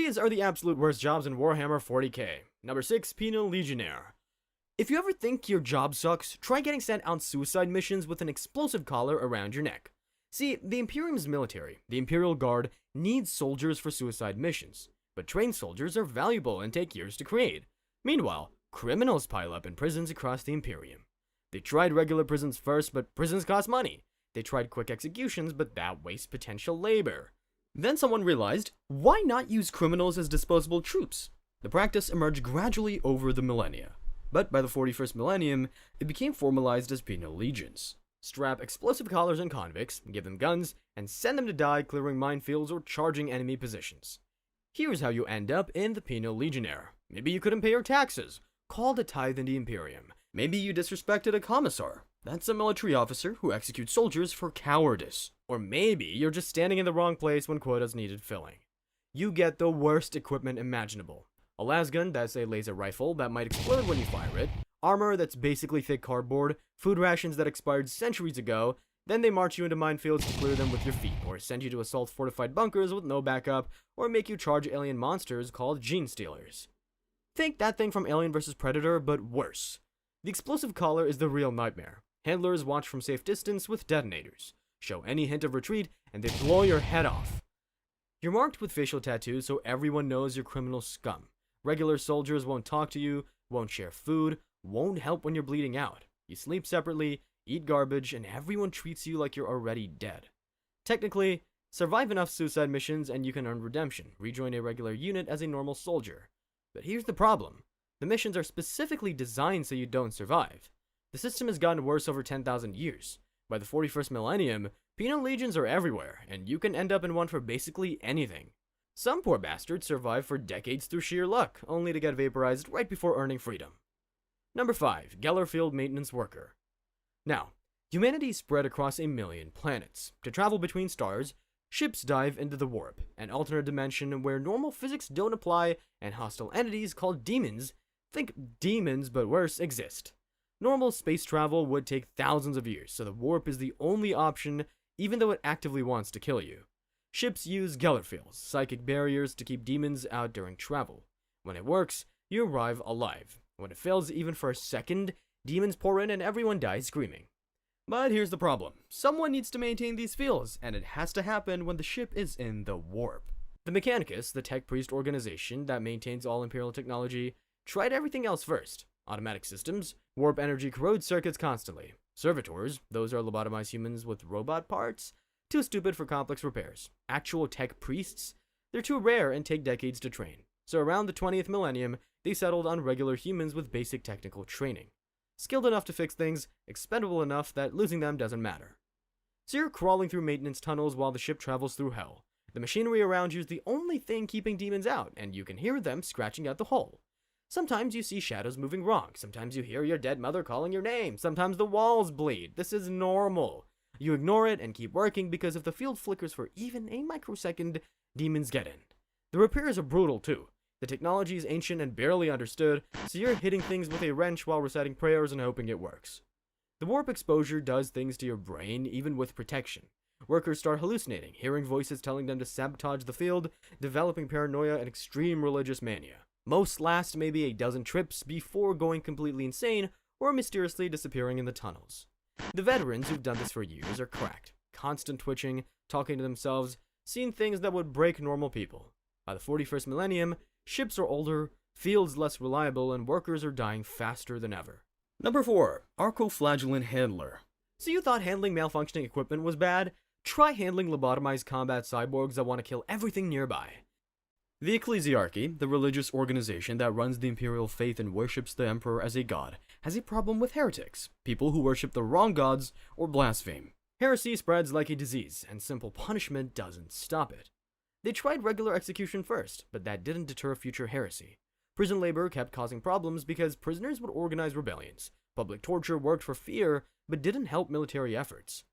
These are the absolute worst jobs in Warhammer 40k. Number 6, Penal Legionnaire. If you ever think your job sucks, try getting sent on suicide missions with an explosive collar around your neck. See, the Imperium's military, the Imperial Guard, needs soldiers for suicide missions, but trained soldiers are valuable and take years to create. Meanwhile, criminals pile up in prisons across the Imperium. They tried regular prisons first, but prisons cost money. They tried quick executions, but that wastes potential labor. Then someone realized, why not use criminals as disposable troops? The practice emerged gradually over the millennia. But by the 41st millennium, it became formalized as penal legions. Strap explosive collars on convicts, give them guns, and send them to die clearing minefields or charging enemy positions. Here's how you end up in the penal legionnaire. Maybe you couldn't pay your taxes, called a tithe in the Imperium. Maybe you disrespected a commissar. That's a military officer who executes soldiers for cowardice. Or maybe you're just standing in the wrong place when quotas needed filling. You get the worst equipment imaginable. A lasgun that's a laser rifle that might explode when you fire it, armor that's basically thick cardboard, food rations that expired centuries ago, then they march you into minefields to clear them with your feet, or send you to assault fortified bunkers with no backup, or make you charge alien monsters called gene stealers. Think that thing from Alien vs. Predator, but worse. The explosive collar is the real nightmare. Handlers watch from safe distance with detonators. Show any hint of retreat, and they blow your head off. You're marked with facial tattoos so everyone knows you're criminal scum. Regular soldiers won't talk to you, won't share food, won't help when you're bleeding out. You sleep separately, eat garbage, and everyone treats you like you're already dead. Technically, survive enough suicide missions and you can earn redemption, rejoin a regular unit as a normal soldier. But here's the problem. The missions are specifically designed so you don't survive. The system has gotten worse over 10,000 years. By the 41st millennium, penal legions are everywhere, and you can end up in one for basically anything. Some poor bastards survive for decades through sheer luck, only to get vaporized right before earning freedom. Number 5, Gellerfield Maintenance Worker. Now, humanity is spread across 1 million planets. To travel between stars, ships dive into the warp, an alternate dimension where normal physics don't apply and hostile entities called demons, think demons but worse, exist. Normal space travel would take thousands of years, so the warp is the only option even though it actively wants to kill you. Ships use Gellerfields, psychic barriers, to keep demons out during travel. When it works, you arrive alive. When it fails even for a second, demons pour in and everyone dies screaming. But here's the problem. Someone needs to maintain these fields, and it has to happen when the ship is in the warp. The Mechanicus, the tech priest organization that maintains all Imperial technology, tried everything else first. Automatic systems, warp energy corrodes circuits constantly. Servitors, those are lobotomized humans with robot parts, too stupid for complex repairs. Actual tech priests, they're too rare and take decades to train. So around the 20th millennium, they settled on regular humans with basic technical training. Skilled enough to fix things, expendable enough that losing them doesn't matter. So you're crawling through maintenance tunnels while the ship travels through hell. The machinery around you is the only thing keeping demons out, and you can hear them scratching out the hole. Sometimes you see shadows moving wrong, sometimes you hear your dead mother calling your name, sometimes the walls bleed. This is normal. You ignore it and keep working because if the field flickers for even a microsecond, demons get in. The repairs are brutal too. The technology is ancient and barely understood, so you're hitting things with a wrench while reciting prayers and hoping it works. The warp exposure does things to your brain, even with protection. Workers start hallucinating, hearing voices telling them to sabotage the field, developing paranoia and extreme religious mania. Most last maybe a dozen trips before going completely insane or mysteriously disappearing in the tunnels. The veterans who've done this for years are cracked, constant twitching, talking to themselves, seeing things that would break normal people. By the 41st millennium, ships are older, fields less reliable, and workers are dying faster than ever. Number 4, Arco-flagellant Handler. So you thought handling malfunctioning equipment was bad? Try handling lobotomized combat cyborgs that want to kill everything nearby. The Ecclesiarchy, the religious organization that runs the imperial faith and worships the emperor as a god, has a problem with heretics, people who worship the wrong gods or blaspheme. Heresy spreads like a disease, and simple punishment doesn't stop it. They tried regular execution first, but that didn't deter future heresy. Prison labor kept causing problems because prisoners would organize rebellions. Public torture worked for fear, but didn't help military efforts.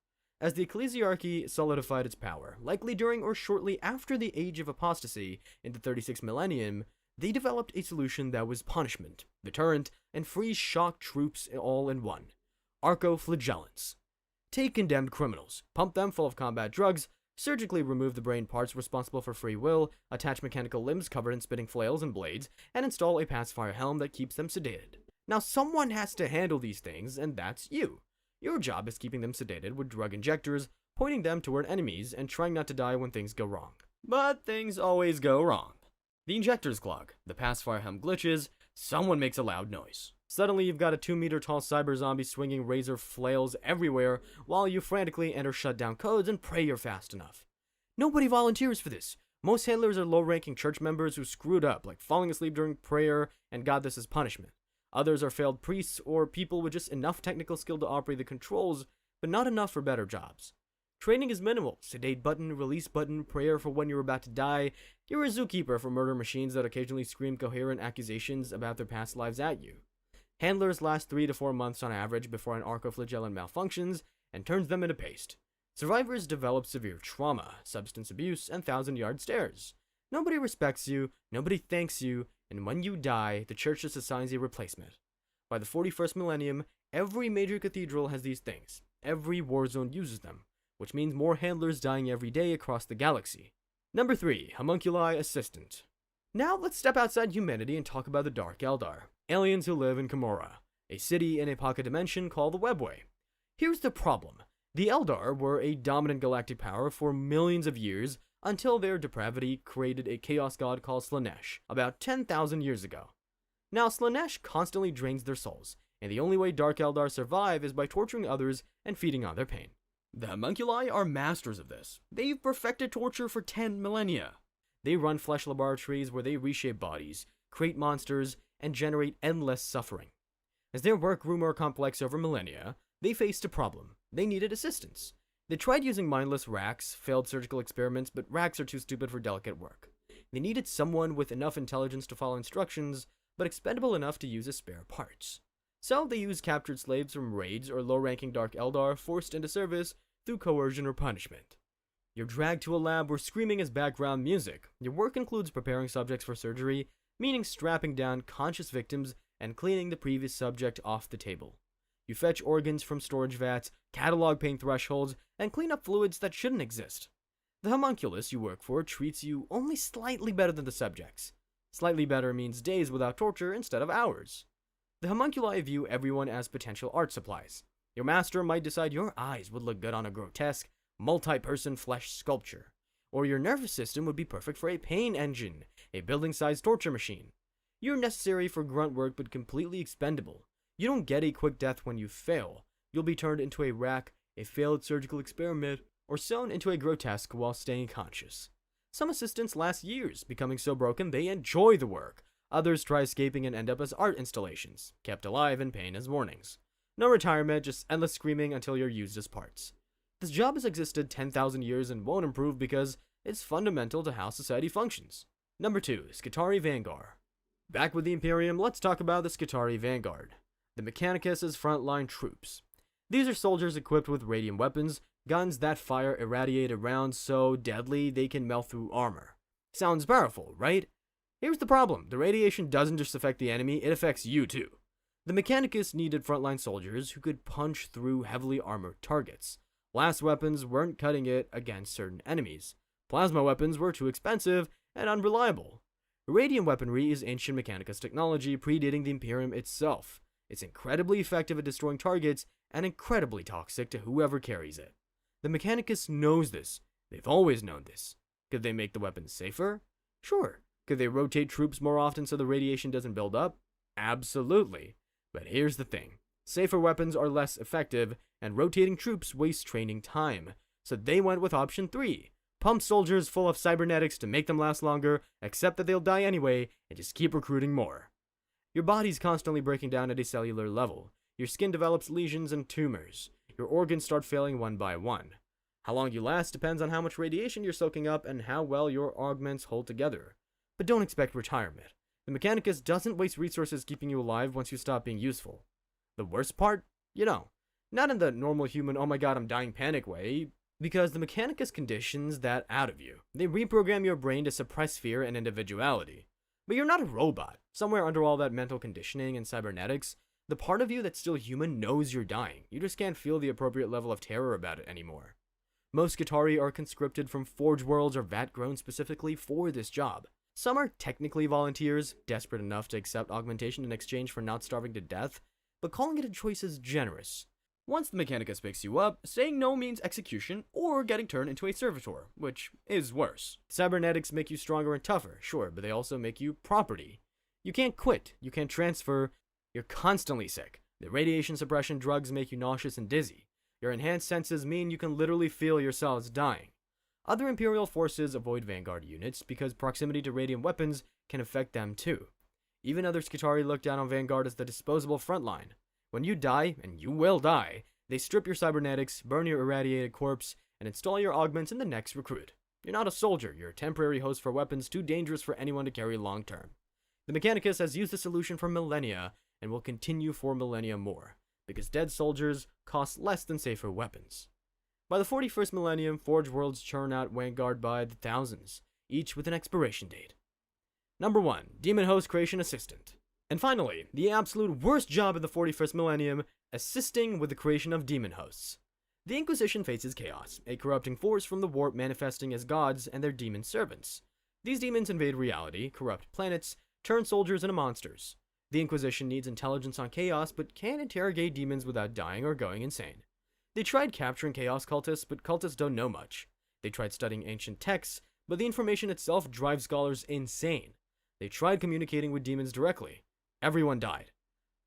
As the Ecclesiarchy solidified its power, likely during or shortly after the Age of Apostasy in the 36th millennium, they developed a solution that was punishment, deterrent, and freeze shock troops all in one. Arco-flagellants. Take condemned criminals, pump them full of combat drugs, Surgically remove the brain parts responsible for free will, attach mechanical limbs covered in spitting flails and blades, and install a pacifier helm that keeps them sedated. Now someone has to handle these things, and that's you. Your job is keeping them sedated with drug injectors, pointing them toward enemies, and trying not to die when things go wrong. But things always go wrong. The injectors clog, the pacifier helm glitches, someone makes a loud noise. Suddenly you've got a 2-meter tall cyber zombie swinging razor flails everywhere while you frantically enter shutdown codes and pray you're fast enough. Nobody volunteers for this. Most handlers are low-ranking church members who screwed up, like falling asleep during prayer and got this as punishment. Others are failed priests or people with just enough technical skill to operate the controls, but not enough for better jobs. Training is minimal. Sedate button, release button, prayer for when you're about to die. You're a zookeeper for murder machines that occasionally scream coherent accusations about their past lives at you. Handlers last 3 to 4 months on average before an Arco-flagellant malfunctions and turns them into paste. Survivors develop severe trauma, substance abuse, and 1,000-yard stares. Nobody respects you, nobody thanks you, and when you die, the church just assigns a replacement. By the 41st millennium, every major cathedral has these things. Every war zone uses them, which means more handlers dying every day across the galaxy. Number 3, Homunculi Assistant. Now let's step outside humanity and talk about the Dark Eldar, aliens who live in Camorra, a city in a pocket dimension called the Webway. Here's the problem. The Eldar were a dominant galactic power for millions of years until their depravity created a chaos god called Slaanesh about 10,000 years ago. Now, Slaanesh constantly drains their souls, and the only way Dark Eldar survive is by torturing others and feeding on their pain. The Homunculi are masters of this. They've perfected torture for 10 millennia. They run flesh laboratories where they reshape bodies, create monsters, and generate endless suffering. As their work grew more complex over millennia, they faced a problem. They needed assistance. They tried using mindless racks, failed surgical experiments, but racks are too stupid for delicate work. They needed someone with enough intelligence to follow instructions, but expendable enough to use as spare parts. So they used captured slaves from raids or low-ranking Dark Eldar forced into service through coercion or punishment. You're dragged to a lab where screaming is background music. Your work includes preparing subjects for surgery, meaning strapping down conscious victims and cleaning the previous subject off the table. You fetch organs from storage vats, catalog pain thresholds, and clean up fluids that shouldn't exist. The homunculus you work for treats you only slightly better than the subjects. Slightly better means days without torture instead of hours. The homunculi view everyone as potential art supplies. Your master might decide your eyes would look good on a grotesque, multi-person flesh sculpture, or your nervous system would be perfect for a pain engine, a building-sized torture machine. You're necessary for grunt work but completely expendable. You don't get a quick death when you fail. You'll be turned into a rack, a failed surgical experiment, or sewn into a grotesque while staying conscious. Some assistants last years, becoming so broken they enjoy the work. Others try escaping and end up as art installations, kept alive in pain as warnings. No retirement, just endless screaming until you're used as parts. This job has existed 10,000 years and won't improve because it's fundamental to how society functions. Number 2, Skitarii Vanguard. Back with the Imperium, let's talk about the Skitarii Vanguard. The Mechanicus' frontline troops. These are soldiers equipped with radium weapons, guns that fire irradiated rounds so deadly they can melt through armor. Sounds powerful, right? Here's the problem. The radiation doesn't just affect the enemy, it affects you too. The Mechanicus needed frontline soldiers who could punch through heavily armored targets. Blast weapons weren't cutting it against certain enemies. Plasma weapons were too expensive and unreliable. Radium weaponry is ancient Mechanicus technology predating the Imperium itself. It's incredibly effective at destroying targets and incredibly toxic to whoever carries it. The Mechanicus knows this. They've always known this. Could they make the weapons safer? Sure. Could they rotate troops more often so the radiation doesn't build up? Absolutely. But here's the thing. Safer weapons are less effective, and rotating troops waste training time. So they went with option 3. Pump soldiers full of cybernetics to make them last longer, accept that they'll die anyway, and just keep recruiting more. Your body's constantly breaking down at a cellular level. Your skin develops lesions and tumors. Your organs start failing one by one. How long you last depends on how much radiation you're soaking up and how well your augments hold together. But don't expect retirement. The Mechanicus doesn't waste resources keeping you alive once you stop being useful. The worst part? Not in the normal human, oh my god, I'm dying panic way, because the Mechanicus conditions that out of you. They reprogram your brain to suppress fear and individuality. But you're not a robot. Somewhere under all that mental conditioning and cybernetics, the part of you that's still human knows you're dying. You just can't feel the appropriate level of terror about it anymore. Most Skitarii are conscripted from Forge Worlds or VAT grown specifically for this job. Some are technically volunteers, desperate enough to accept augmentation in exchange for not starving to death, but calling it a choice is generous. Once the Mechanicus picks you up, saying no means execution or getting turned into a Servitor, which is worse. Cybernetics make you stronger and tougher, sure, but they also make you property. You can't quit, you can't transfer, you're constantly sick. The radiation suppression drugs make you nauseous and dizzy. Your enhanced senses mean you can literally feel yourselves dying. Other Imperial forces avoid Vanguard units because proximity to radiant weapons can affect them too. Even other Skitarii look down on Vanguard as the disposable frontline. When you die, and you will die, they strip your cybernetics, burn your irradiated corpse, and install your augments in the next recruit. You're not a soldier, you're a temporary host for weapons too dangerous for anyone to carry long term. The Mechanicus has used the solution for millennia, and will continue for millennia more, because dead soldiers cost less than safer weapons. By the 41st millennium, Forge Worlds churn out Vanguard by the thousands, each with an expiration date. Number 1. Demon Host Creation Assistant. And finally, the absolute worst job in the 41st millennium, assisting with the creation of demon hosts. The Inquisition faces chaos, a corrupting force from the warp manifesting as gods and their demon servants. These demons invade reality, corrupt planets, turn soldiers into monsters. The Inquisition needs intelligence on chaos, but can't interrogate demons without dying or going insane. They tried capturing chaos cultists, but cultists don't know much. They tried studying ancient texts, but the information itself drives scholars insane. They tried communicating with demons directly. Everyone died.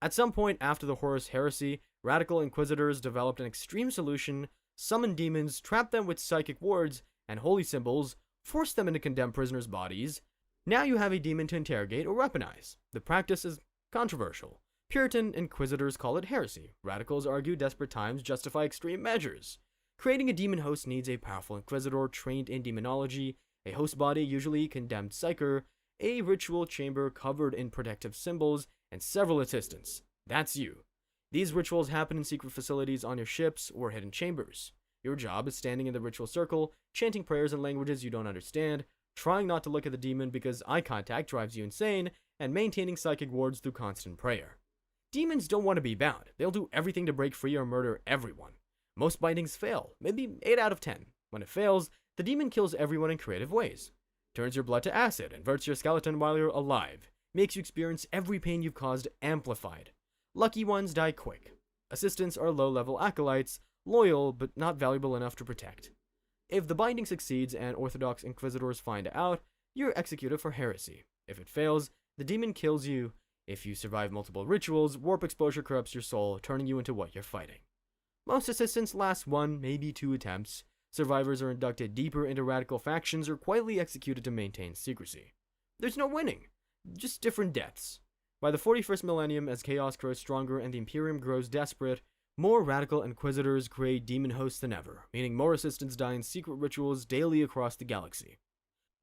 At some point after the Horus Heresy, radical inquisitors developed an extreme solution, summoned demons, trapped them with psychic wards and holy symbols, forced them into condemned prisoners' bodies. Now you have a demon to interrogate or weaponize. The practice is controversial. Puritan inquisitors call it heresy. Radicals argue desperate times justify extreme measures. Creating a demon host needs a powerful inquisitor trained in demonology, a host body, usually condemned psyker, a ritual chamber covered in protective symbols, and several assistants. That's you. These rituals happen in secret facilities on your ships or hidden chambers. Your job is standing in the ritual circle, chanting prayers in languages you don't understand, trying not to look at the demon because eye contact drives you insane, and maintaining psychic wards through constant prayer. Demons don't want to be bound. They'll do everything to break free or murder everyone. Most bindings fail, maybe 8 out of 10. When it fails, the demon kills everyone in creative ways. Turns your blood to acid, inverts your skeleton while you're alive, makes you experience every pain you've caused amplified. Lucky ones die quick. Assistants are low-level acolytes, loyal but not valuable enough to protect. If the binding succeeds and Orthodox Inquisitors find out, you're executed for heresy. If it fails, the demon kills you. If you survive multiple rituals, warp exposure corrupts your soul, turning you into what you're fighting. Most assistants last 1, maybe 2 attempts. Survivors are inducted deeper into radical factions or quietly executed to maintain secrecy. There's no winning, just different deaths. By the 41st millennium, as chaos grows stronger and the Imperium grows desperate, more radical inquisitors create demon hosts than ever, meaning more assistants die in secret rituals daily across the galaxy.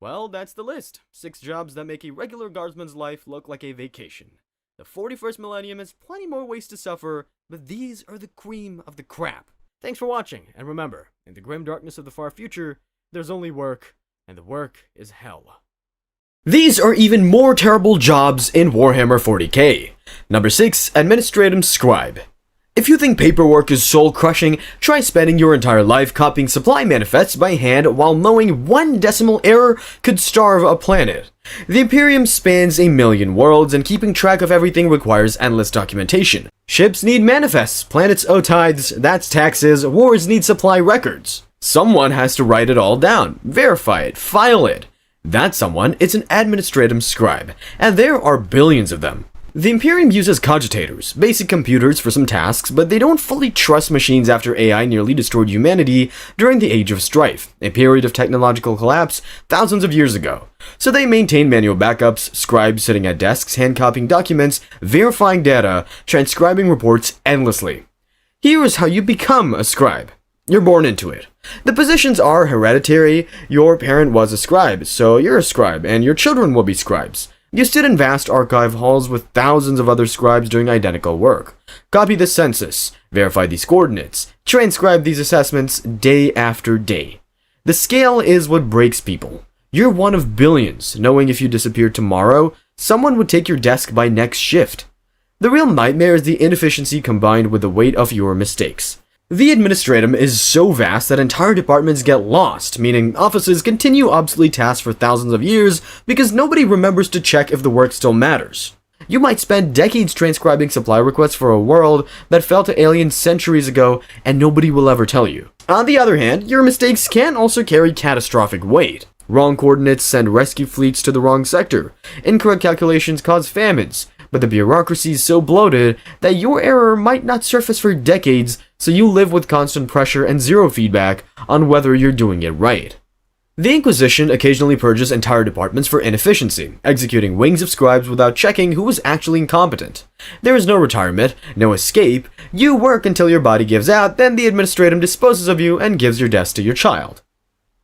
Well, that's the list. 6 jobs that make a regular guardsman's life look like a vacation. The 41st millennium has plenty more ways to suffer, but these are the cream of the crap. Thanks for watching, and remember, in the grim darkness of the far future, there's only work, and the work is hell. These are even more terrible jobs in Warhammer 40k. Number 6, Administratum Scribe. If you think paperwork is soul-crushing, try spending your entire life copying supply manifests by hand while knowing 1 decimal error could starve a planet. The Imperium spans a million worlds, and keeping track of everything requires endless documentation. Ships need manifests, planets owe tithes, that's taxes, wars need supply records. Someone has to write it all down, verify it, file it. That someone is an Administratum Scribe, and there are billions of them. The Imperium uses cogitators, basic computers for some tasks, but they don't fully trust machines after AI nearly destroyed humanity during the Age of Strife, a period of technological collapse thousands of years ago. So they maintain manual backups, scribes sitting at desks, hand-copying documents, verifying data, transcribing reports endlessly. Here's how you become a scribe. You're born into it. The positions are hereditary. Your parent was a scribe, so you're a scribe, and your children will be scribes. You sit in vast archive halls with thousands of other scribes doing identical work. Copy the census, verify these coordinates, transcribe these assessments day after day. The scale is what breaks people. You're one of billions, knowing if you disappeared tomorrow, someone would take your desk by next shift. The real nightmare is the inefficiency combined with the weight of your mistakes. The administratum is so vast that entire departments get lost, meaning offices continue obsolete tasks for thousands of years because nobody remembers to check if the work still matters. You might spend decades transcribing supply requests for a world that fell to aliens centuries ago and nobody will ever tell you. On the other hand, your mistakes can also carry catastrophic weight. Wrong coordinates send rescue fleets to the wrong sector. Incorrect calculations cause famines, but the bureaucracy is so bloated that your error might not surface for decades, so you live with constant pressure and zero feedback on whether you're doing it right. The Inquisition occasionally purges entire departments for inefficiency, executing wings of scribes without checking who was actually incompetent. There is no retirement, no escape. You work until your body gives out, then the administratum disposes of you and gives your desk to your child.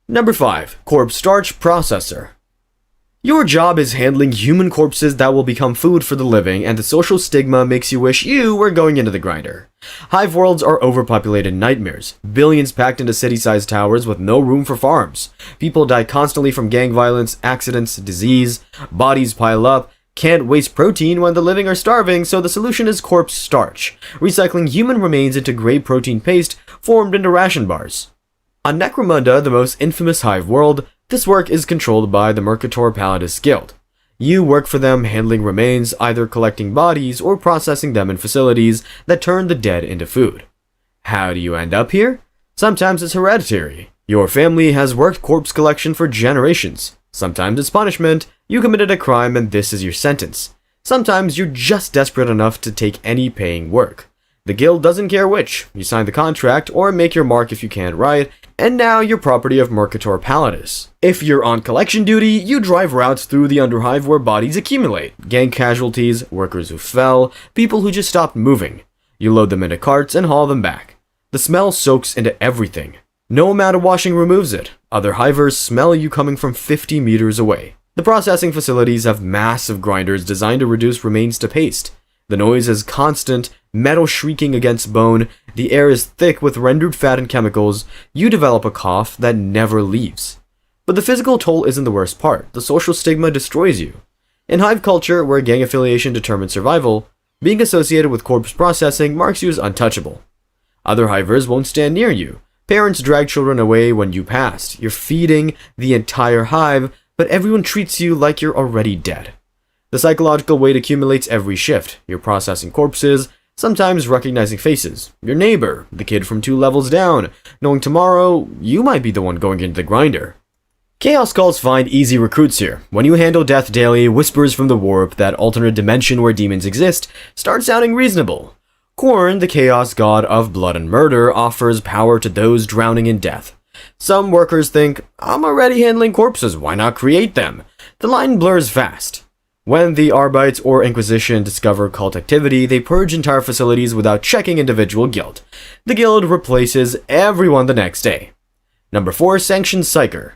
Number 5. Corpse Starch Processor. Your job is handling human corpses that will become food for the living, and the social stigma makes you wish you were going into the grinder. Hive worlds are overpopulated nightmares, billions packed into city-sized towers with no room for farms. People die constantly from gang violence, accidents, disease, bodies pile up, can't waste protein when the living are starving, so the solution is corpse starch, recycling human remains into gray protein paste formed into ration bars. On Necromunda, the most infamous hive world, this work is controlled by the Mercator Pallidus Guild. You work for them handling remains, either collecting bodies or processing them in facilities that turn the dead into food. How do you end up here? Sometimes it's hereditary. Your family has worked corpse collection for generations. Sometimes it's punishment. You committed a crime and this is your sentence. Sometimes you're just desperate enough to take any paying work. The guild doesn't care which. You sign the contract or make your mark if you can't write, and now you're property of Mercator Pallidus. If you're on collection duty, you drive routes through the Underhive where bodies accumulate. Gang casualties, workers who fell, people who just stopped moving. You load them into carts and haul them back. The smell soaks into everything. No amount of washing removes it. Other hivers smell you coming from 50 meters away. The processing facilities have massive grinders designed to reduce remains to paste. The noise is constant, metal shrieking against bone, the air is thick with rendered fat and chemicals. You develop a cough that never leaves. But the physical toll isn't the worst part. The social stigma destroys you. In hive culture, where gang affiliation determines survival, being associated with corpse processing marks you as untouchable. Other hivers won't stand near you. Parents drag children away when you passed. You're feeding the entire hive, but everyone treats you like you're already dead. The psychological weight accumulates every shift. You're processing corpses, sometimes recognizing faces. Your neighbor, the kid from 2 levels down, knowing tomorrow you might be the one going into the grinder. Chaos cults find easy recruits here. When you handle death daily, whispers from the warp, that alternate dimension where demons exist, start sounding reasonable. Khorne, the chaos god of blood and murder, offers power to those drowning in death. Some workers think, I'm already handling corpses, why not create them? The line blurs fast. When the Arbites or Inquisition discover cult activity, they purge entire facilities without checking individual guild. The guild replaces everyone the next day. Number 4. Sanctioned psyker.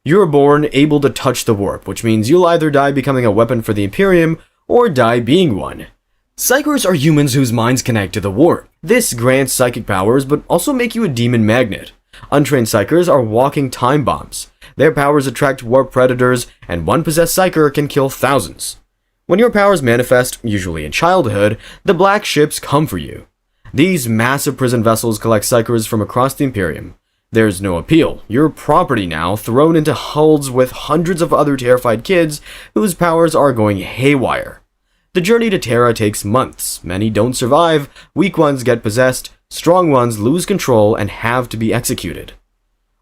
You're born able to touch the warp, which means you'll either die becoming a weapon for the Imperium, or die being one. Psykers are humans whose minds connect to the warp. This grants psychic powers, but also make you a demon magnet. Untrained psykers are walking time bombs. Their powers attract warp predators, and one possessed psyker can kill thousands. When your powers manifest, usually in childhood, the black ships come for you. These massive prison vessels collect psykers from across the Imperium. There's no appeal. You're property now, thrown into hulls with hundreds of other terrified kids whose powers are going haywire. The journey to Terra takes months. Many don't survive, weak ones get possessed, strong ones lose control and have to be executed.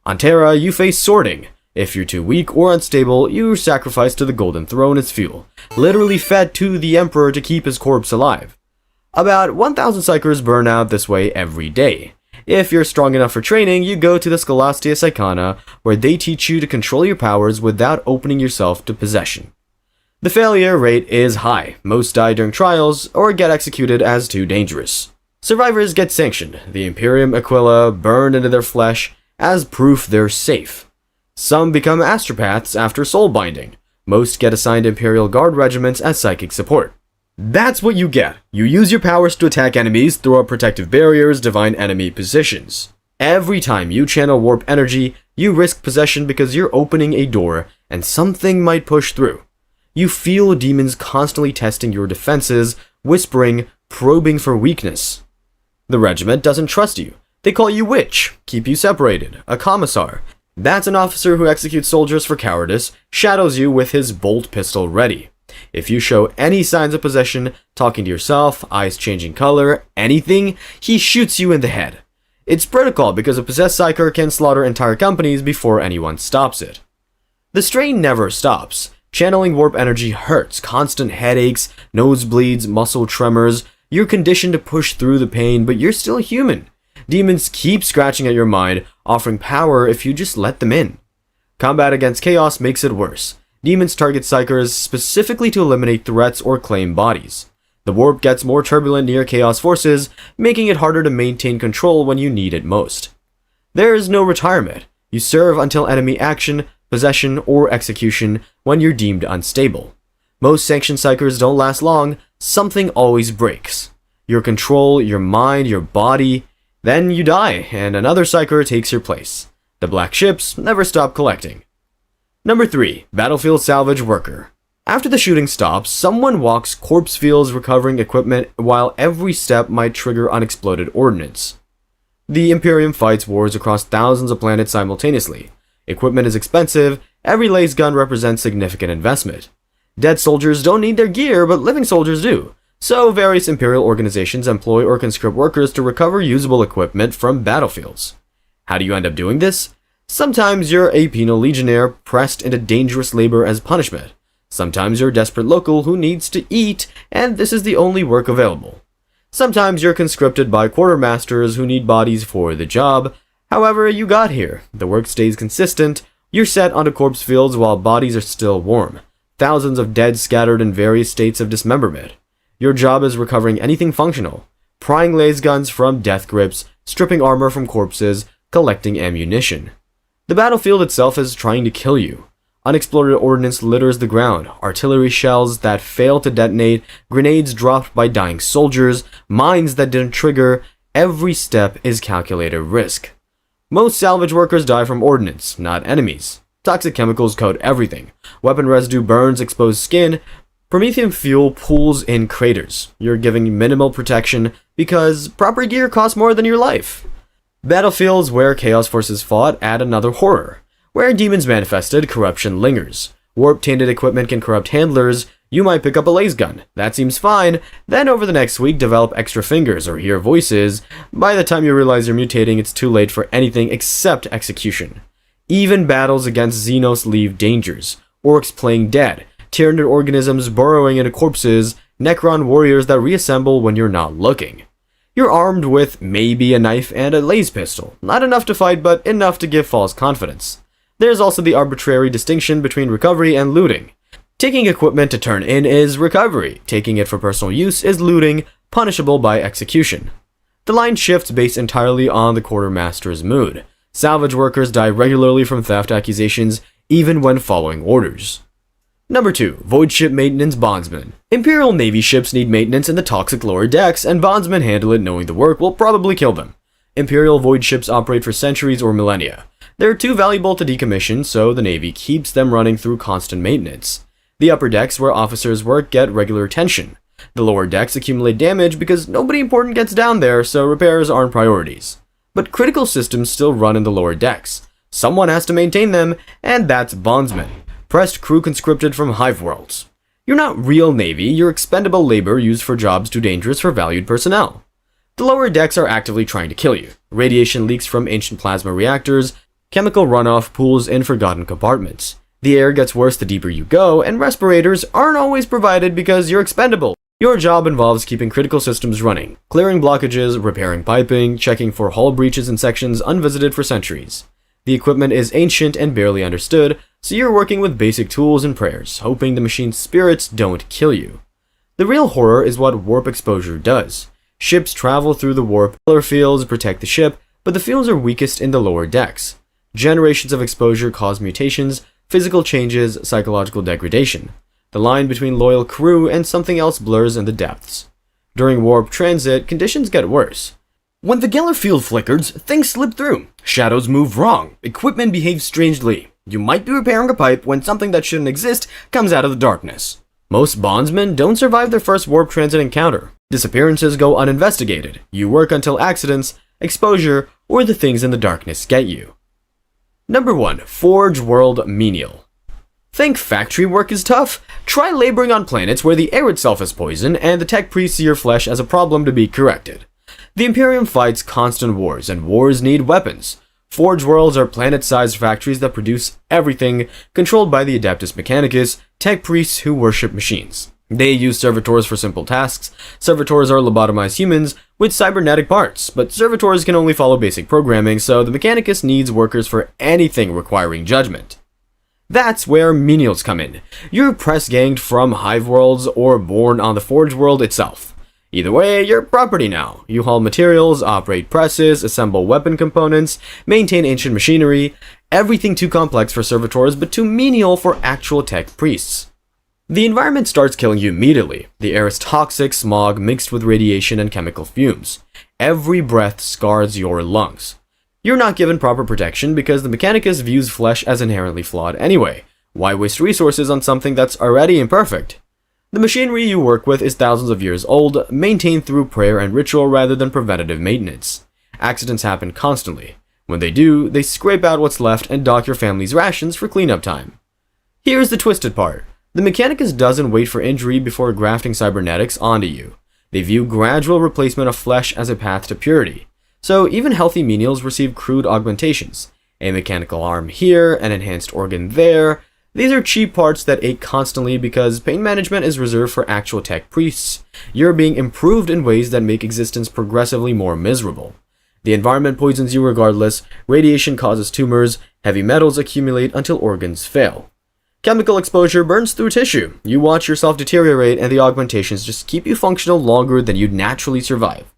On Terra, you face sorting. If you're too weak or unstable, you're sacrificed to the Golden Throne as fuel, literally fed to the Emperor to keep his corpse alive. About 1,000 psykers burn out this way every day. If you're strong enough for training, you go to the Scholastia Psychana, where they teach you to control your powers without opening yourself to possession. The failure rate is high. Most die during trials, or get executed as too dangerous. Survivors get sanctioned. The Imperium Aquila burned into their flesh as proof they're safe. Some become astropaths after soul binding. Most get assigned Imperial Guard regiments as psychic support. That's what you get. You use your powers to attack enemies, throw up protective barriers, divine enemy positions. Every time you channel warp energy, you risk possession because you're opening a door and something might push through. You feel demons constantly testing your defenses, whispering, probing for weakness. The regiment doesn't trust you. They call you witch, keep you separated, a commissar. That's an officer who executes soldiers for cowardice, shadows you with his bolt pistol ready. If you show any signs of possession, talking to yourself, eyes changing color, anything, he shoots you in the head. It's protocol because a possessed psyker can slaughter entire companies before anyone stops it. The strain never stops. Channeling warp energy hurts, constant headaches, nosebleeds, muscle tremors. You're conditioned to push through the pain, but you're still human. Demons keep scratching at your mind, offering power if you just let them in. Combat against chaos makes it worse. Demons target psykers specifically to eliminate threats or claim bodies. The warp gets more turbulent near chaos forces, making it harder to maintain control when you need it most. There is no retirement. You serve until enemy action, possession, or execution when you're deemed unstable. Most sanctioned psykers don't last long. Something always breaks. Your control, your mind, your body. Then you die, and another psyker takes your place. The black ships never stop collecting. Number 3. Battlefield Salvage Worker. After the shooting stops, someone walks corpse fields recovering equipment while every step might trigger unexploded ordnance. The Imperium fights wars across thousands of planets simultaneously. Equipment is expensive, every laser gun represents significant investment. Dead soldiers don't need their gear, but living soldiers do. So various Imperial organizations employ or conscript workers to recover usable equipment from battlefields. How do you end up doing this? Sometimes you're a penal legionnaire pressed into dangerous labor as punishment. Sometimes you're a desperate local who needs to eat, and this is the only work available. Sometimes you're conscripted by quartermasters who need bodies for the job. However you got here, the work stays consistent. You're set onto corpse fields while bodies are still warm. Thousands of dead scattered in various states of dismemberment. Your job is recovering anything functional. Prying laser guns from death grips, stripping armor from corpses, collecting ammunition. The battlefield itself is trying to kill you. Unexploded ordnance litters the ground, artillery shells that fail to detonate, grenades dropped by dying soldiers, mines that didn't trigger. Every step is calculated risk. Most salvage workers die from ordnance, not enemies. Toxic chemicals coat everything. Weapon residue burns exposed skin. Promethium fuel pools in craters. You're giving minimal protection because proper gear costs more than your life. Battlefields where chaos forces fought add another horror. Where demons manifested, corruption lingers. Warp-tainted equipment can corrupt handlers. You might pick up a laser gun. That seems fine. Then over the next week, develop extra fingers or hear voices. By the time you realize you're mutating, it's too late for anything except execution. Even battles against Xenos leave dangers. Orcs playing dead. Tyrannid organisms burrowing into corpses. Necron warriors that reassemble when you're not looking. You're armed with maybe a knife and a laser pistol. Not enough to fight, but enough to give false confidence. There's also the arbitrary distinction between recovery and looting. Taking equipment to turn in is recovery. Taking it for personal use is looting, punishable by execution. The line shifts based entirely on the quartermaster's mood. Salvage workers die regularly from theft accusations, even when following orders. Number 2. Void Ship Maintenance Bondsman. Imperial Navy ships need maintenance in the toxic lower decks, and bondsmen handle it knowing the work will probably kill them. Imperial Void ships operate for centuries or millennia. They're too valuable to decommission, so the Navy keeps them running through constant maintenance. The upper decks where officers work get regular attention. The lower decks accumulate damage because nobody important gets down there, so repairs aren't priorities. But critical systems still run in the lower decks. Someone has to maintain them, and that's bondsmen. Pressed crew conscripted from hive worlds. You're not real Navy, you're expendable labor used for jobs too dangerous for valued personnel. The lower decks are actively trying to kill you. Radiation leaks from ancient plasma reactors, chemical runoff pools in forgotten compartments. The air gets worse the deeper you go, and respirators aren't always provided because you're expendable. Your job involves keeping critical systems running, clearing blockages, repairing piping, checking for hull breaches in sections unvisited for centuries. The equipment is ancient and barely understood, so you're working with basic tools and prayers, hoping the machine's spirits don't kill you. The real horror is what warp exposure does. Ships travel through the warp. Pillar fields protect the ship, but the fields are weakest in the lower decks. Generations of exposure cause mutations, physical changes, psychological degradation. The line between loyal crew and something else blurs in the depths. During warp transit, conditions get worse. When the Gellerfield flickers, things slip through. Shadows move wrong. Equipment behaves strangely. You might be repairing a pipe when something that shouldn't exist comes out of the darkness. Most bondsmen don't survive their first warp transit encounter. Disappearances go uninvestigated. You work until accidents, exposure, or the things in the darkness get you. Number 1. Forge World Menial. Think factory work is tough? Try laboring on planets where the air itself is poison and the tech priests see your flesh as a problem to be corrected. The Imperium fights constant wars, and wars need weapons. Forge worlds are planet-sized factories that produce everything, controlled by the Adeptus Mechanicus, tech priests who worship machines. They use servitors for simple tasks. Servitors are lobotomized humans with cybernetic parts, but servitors can only follow basic programming, so the Mechanicus needs workers for anything requiring judgment. That's where menials come in. You're press-ganged from hive worlds or born on the forge world itself. Either way, you're property now. You haul materials, operate presses, assemble weapon components, maintain ancient machinery, everything too complex for servitors but too menial for actual tech priests. The environment starts killing you immediately. The air is toxic smog mixed with radiation and chemical fumes. Every breath scars your lungs. You're not given proper protection because the Mechanicus views flesh as inherently flawed anyway. Why waste resources on something that's already imperfect? The machinery you work with is thousands of years old, maintained through prayer and ritual rather than preventative maintenance. Accidents happen constantly. When they do, they scrape out what's left and dock your family's rations for cleanup time. Here's the twisted part. The Mechanicus doesn't wait for injury before grafting cybernetics onto you. They view gradual replacement of flesh as a path to purity. So even healthy menials receive crude augmentations. A mechanical arm here, an enhanced organ there. These are cheap parts that ache constantly because pain management is reserved for actual tech priests. You're being improved in ways that make existence progressively more miserable. The environment poisons you regardless, radiation causes tumors, heavy metals accumulate until organs fail. Chemical exposure burns through tissue. You watch yourself deteriorate and the augmentations just keep you functional longer than you'd naturally survive.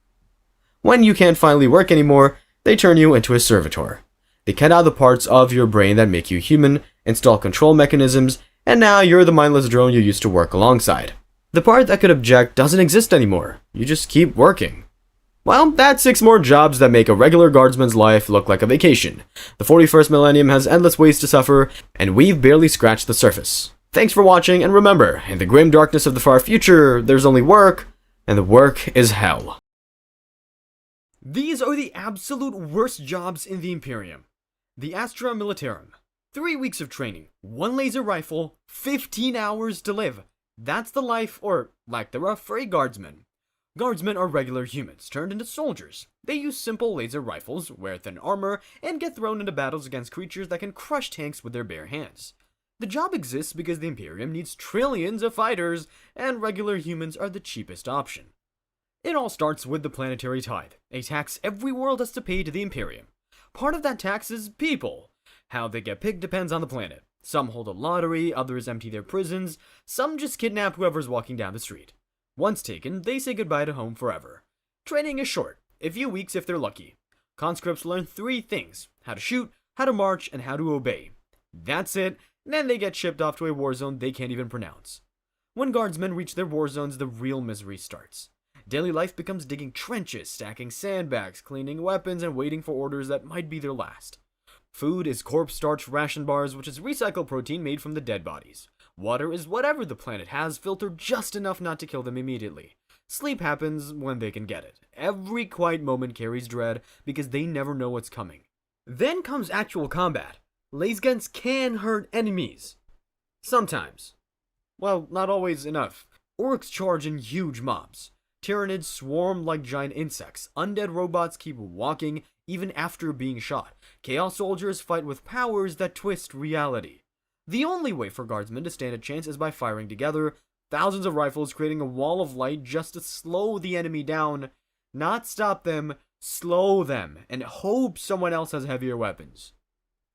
When you can't finally work anymore, they turn you into a servitor. They cut out the parts of your brain that make you human, install control mechanisms, and now you're the mindless drone you used to work alongside. The part that could object doesn't exist anymore. You just keep working. Well, that's 6 more jobs that make a regular guardsman's life look like a vacation. The 41st millennium has endless ways to suffer, and we've barely scratched the surface. Thanks for watching, and remember, in the grim darkness of the far future, there's only work, and the work is hell. These are the absolute worst jobs in the Imperium. The Astra Militarum. 3 weeks of training, 1 laser rifle, 15 hours to live. That's the life, or lack thereof, for a guardsman. Guardsmen are regular humans turned into soldiers. They use simple laser rifles, wear thin armor, and get thrown into battles against creatures that can crush tanks with their bare hands. The job exists because the Imperium needs trillions of fighters, and regular humans are the cheapest option. It all starts with the planetary tithe, a tax every world has to pay to the Imperium. Part of that tax is people. How they get picked depends on the planet. Some hold a lottery, others empty their prisons, some just kidnap whoever's walking down the street. Once taken, they say goodbye to home forever. Training is short, a few weeks if they're lucky. Conscripts learn 3 things: how to shoot, how to march, and how to obey. That's it, then they get shipped off to a war zone they can't even pronounce. When guardsmen reach their war zones, the real misery starts. Daily life becomes digging trenches, stacking sandbags, cleaning weapons, and waiting for orders that might be their last. Food is corpse starch ration bars, which is recycled protein made from the dead bodies. Water is whatever the planet has, filtered just enough not to kill them immediately. Sleep happens when they can get it. Every quiet moment carries dread because they never know what's coming. Then comes actual combat. Lasguns can hurt enemies. Sometimes. Well, not always enough. Orcs charge in huge mobs. Tyranids swarm like giant insects. Undead robots keep walking even after being shot. Chaos soldiers fight with powers that twist reality. The only way for guardsmen to stand a chance is by firing together, thousands of rifles creating a wall of light just to slow the enemy down. Not stop them, slow them, and hope someone else has heavier weapons.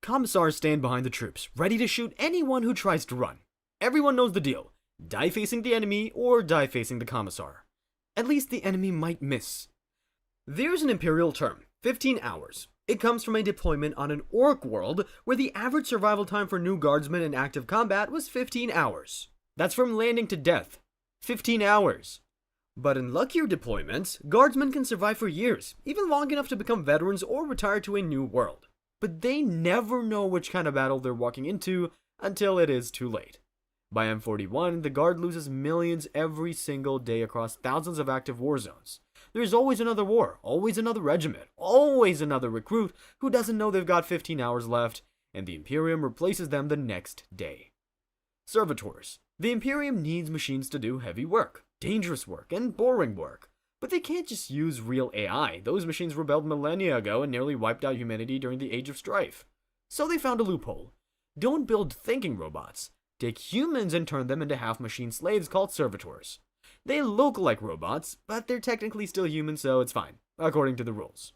Commissars stand behind the troops, ready to shoot anyone who tries to run. Everyone knows the deal. Die facing the enemy or die facing the commissar. At least the enemy might miss. There's an Imperial term, 15 hours. It comes from a deployment on an orc world where the average survival time for new guardsmen in active combat was 15 hours. That's from landing to death. 15 hours. But in luckier deployments, guardsmen can survive for years, even long enough to become veterans or retire to a new world. But they never know which kind of battle they're walking into until it is too late. By M41, the Guard loses millions every single day across thousands of active war zones. There's always another war, always another regiment, always another recruit who doesn't know they've got 15 hours left, and the Imperium replaces them the next day. Servitors. The Imperium needs machines to do heavy work, dangerous work, and boring work. But they can't just use real AI. Those machines rebelled millennia ago and nearly wiped out humanity during the Age of Strife. So they found a loophole. Don't build thinking robots. Take humans and turn them into half-machine slaves called servitors. They look like robots, but they're technically still human, so it's fine, according to the rules.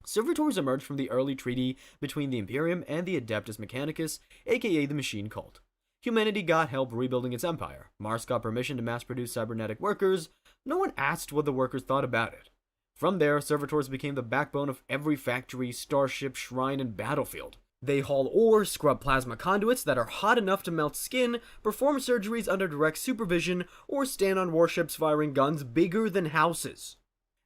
Servitors emerged from the early treaty between the Imperium and the Adeptus Mechanicus, aka the Machine Cult. Humanity got help rebuilding its empire. Mars got permission to mass-produce cybernetic workers. No one asked what the workers thought about it. From there, servitors became the backbone of every factory, starship, shrine, and battlefield. They haul ore, scrub plasma conduits that are hot enough to melt skin, perform surgeries under direct supervision, or stand on warships firing guns bigger than houses.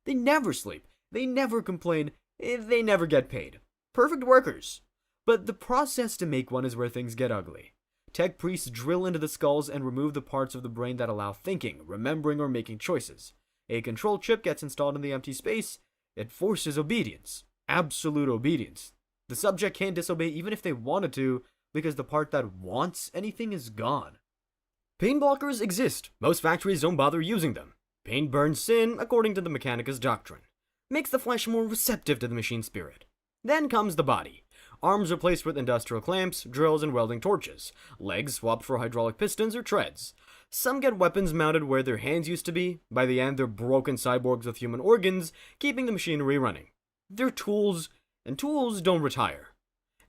They never sleep, they never complain, they never get paid. Perfect workers. But the process to make one is where things get ugly. Tech priests drill into the skulls and remove the parts of the brain that allow thinking, remembering, or making choices. A control chip gets installed in the empty space. It forces obedience. Absolute obedience. The subject can't disobey even if they wanted to, because the part that wants anything is gone. Pain blockers exist. Most factories don't bother using them. Pain burns sin, according to the Mechanicus doctrine. Makes the flesh more receptive to the machine spirit. Then comes the body. Arms replaced with industrial clamps, drills, and welding torches. Legs swapped for hydraulic pistons or treads. Some get weapons mounted where their hands used to be. By the end, they're broken cyborgs with human organs, keeping the machinery running. They're tools, and tools don't retire.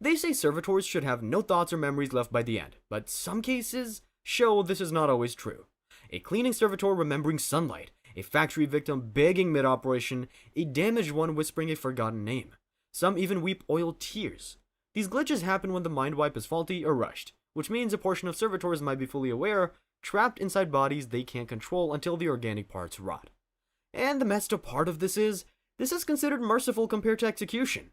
They say servitors should have no thoughts or memories left by the end, but some cases show this is not always true. A cleaning servitor remembering sunlight, a factory victim begging mid-operation, a damaged one whispering a forgotten name. Some even weep oiled tears. These glitches happen when the mind wipe is faulty or rushed, which means a portion of servitors might be fully aware, trapped inside bodies they can't control until the organic parts rot. And the messed up part of this is considered merciful compared to execution.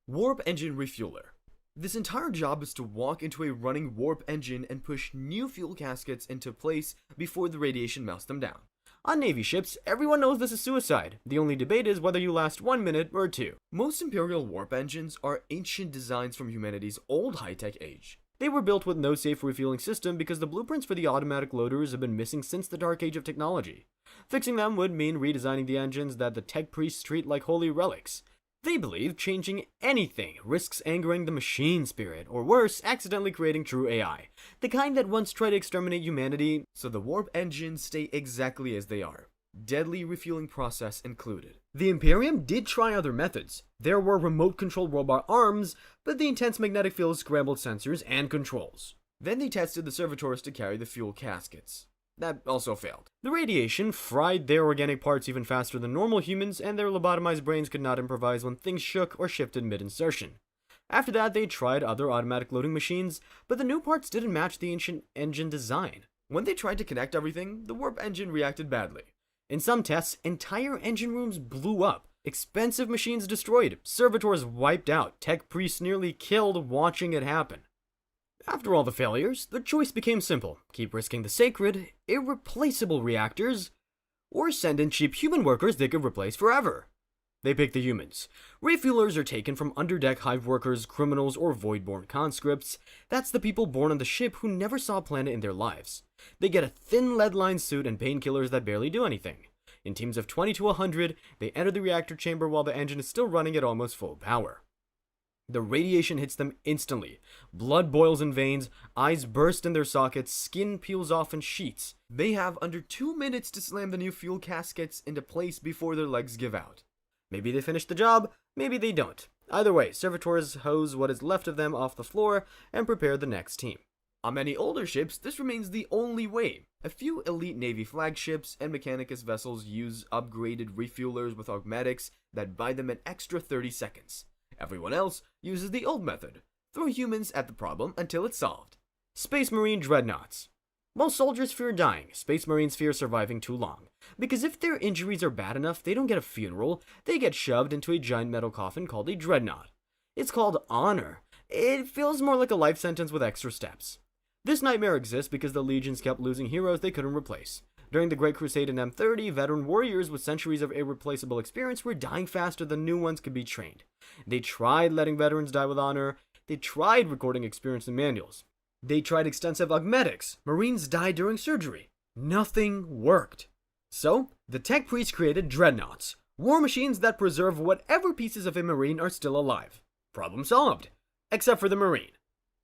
Warp engine refueler. This entire job is to walk into a running warp engine and push new fuel caskets into place before the radiation melts them down. On Navy ships, everyone knows this is suicide. The only debate is whether you last 1 minute or 2. Most Imperial warp engines are ancient designs from humanity's old high-tech age. They were built with no safe refueling system because the blueprints for the automatic loaders have been missing since the dark age of technology. Fixing them would mean redesigning the engines that the tech priests treat like holy relics. They believe changing anything risks angering the machine spirit, or worse, accidentally creating true AI, the kind that once tried to exterminate humanity, so the warp engines stay exactly as they are. Deadly refueling process included. The Imperium did try other methods. There were remote-controlled robot arms, but the intense magnetic field scrambled sensors and controls. Then they tested the servitors to carry the fuel caskets. That also failed. The radiation fried their organic parts even faster than normal humans, and their lobotomized brains could not improvise when things shook or shifted mid-insertion. After that, they tried other automatic loading machines, but the new parts didn't match the ancient engine design. When they tried to connect everything, the warp engine reacted badly. In some tests, entire engine rooms blew up. Expensive machines destroyed, servitors wiped out, tech priests nearly killed watching it happen. After all the failures, the choice became simple. Keep risking the sacred, irreplaceable reactors, or send in cheap human workers they could replace forever. They picked the humans. Refuelers are taken from underdeck hive workers, criminals, or void-born conscripts. That's the people born on the ship who never saw a planet in their lives. They get a thin lead-lined suit and painkillers that barely do anything. In teams of 20 to 100, they enter the reactor chamber while the engine is still running at almost full power. The radiation hits them instantly. Blood boils in veins, eyes burst in their sockets, skin peels off in sheets. They have under 2 minutes to slam the new fuel caskets into place before their legs give out. Maybe they finish the job, maybe they don't. Either way, servitors hose what is left of them off the floor and prepare the next team. On many older ships, this remains the only way. A few elite Navy flagships and Mechanicus vessels use upgraded refuelers with augmetics that buy them an extra 30 seconds. Everyone else uses the old method. Throw humans at the problem until it's solved. Space Marine Dreadnoughts. Most soldiers fear dying. Space Marines fear surviving too long. Because if their injuries are bad enough, they don't get a funeral. They get shoved into a giant metal coffin called a Dreadnought. It's called honor. It feels more like a life sentence with extra steps. This nightmare exists because the legions kept losing heroes they couldn't replace. During the Great Crusade in M30, veteran warriors with centuries of irreplaceable experience were dying faster than new ones could be trained. They tried letting veterans die with honor. They tried recording experience in manuals. They tried extensive augmetics. Marines died during surgery. Nothing worked. So, the tech priests created Dreadnoughts, war machines that preserve whatever pieces of a Marine are still alive. Problem solved. Except for the Marine.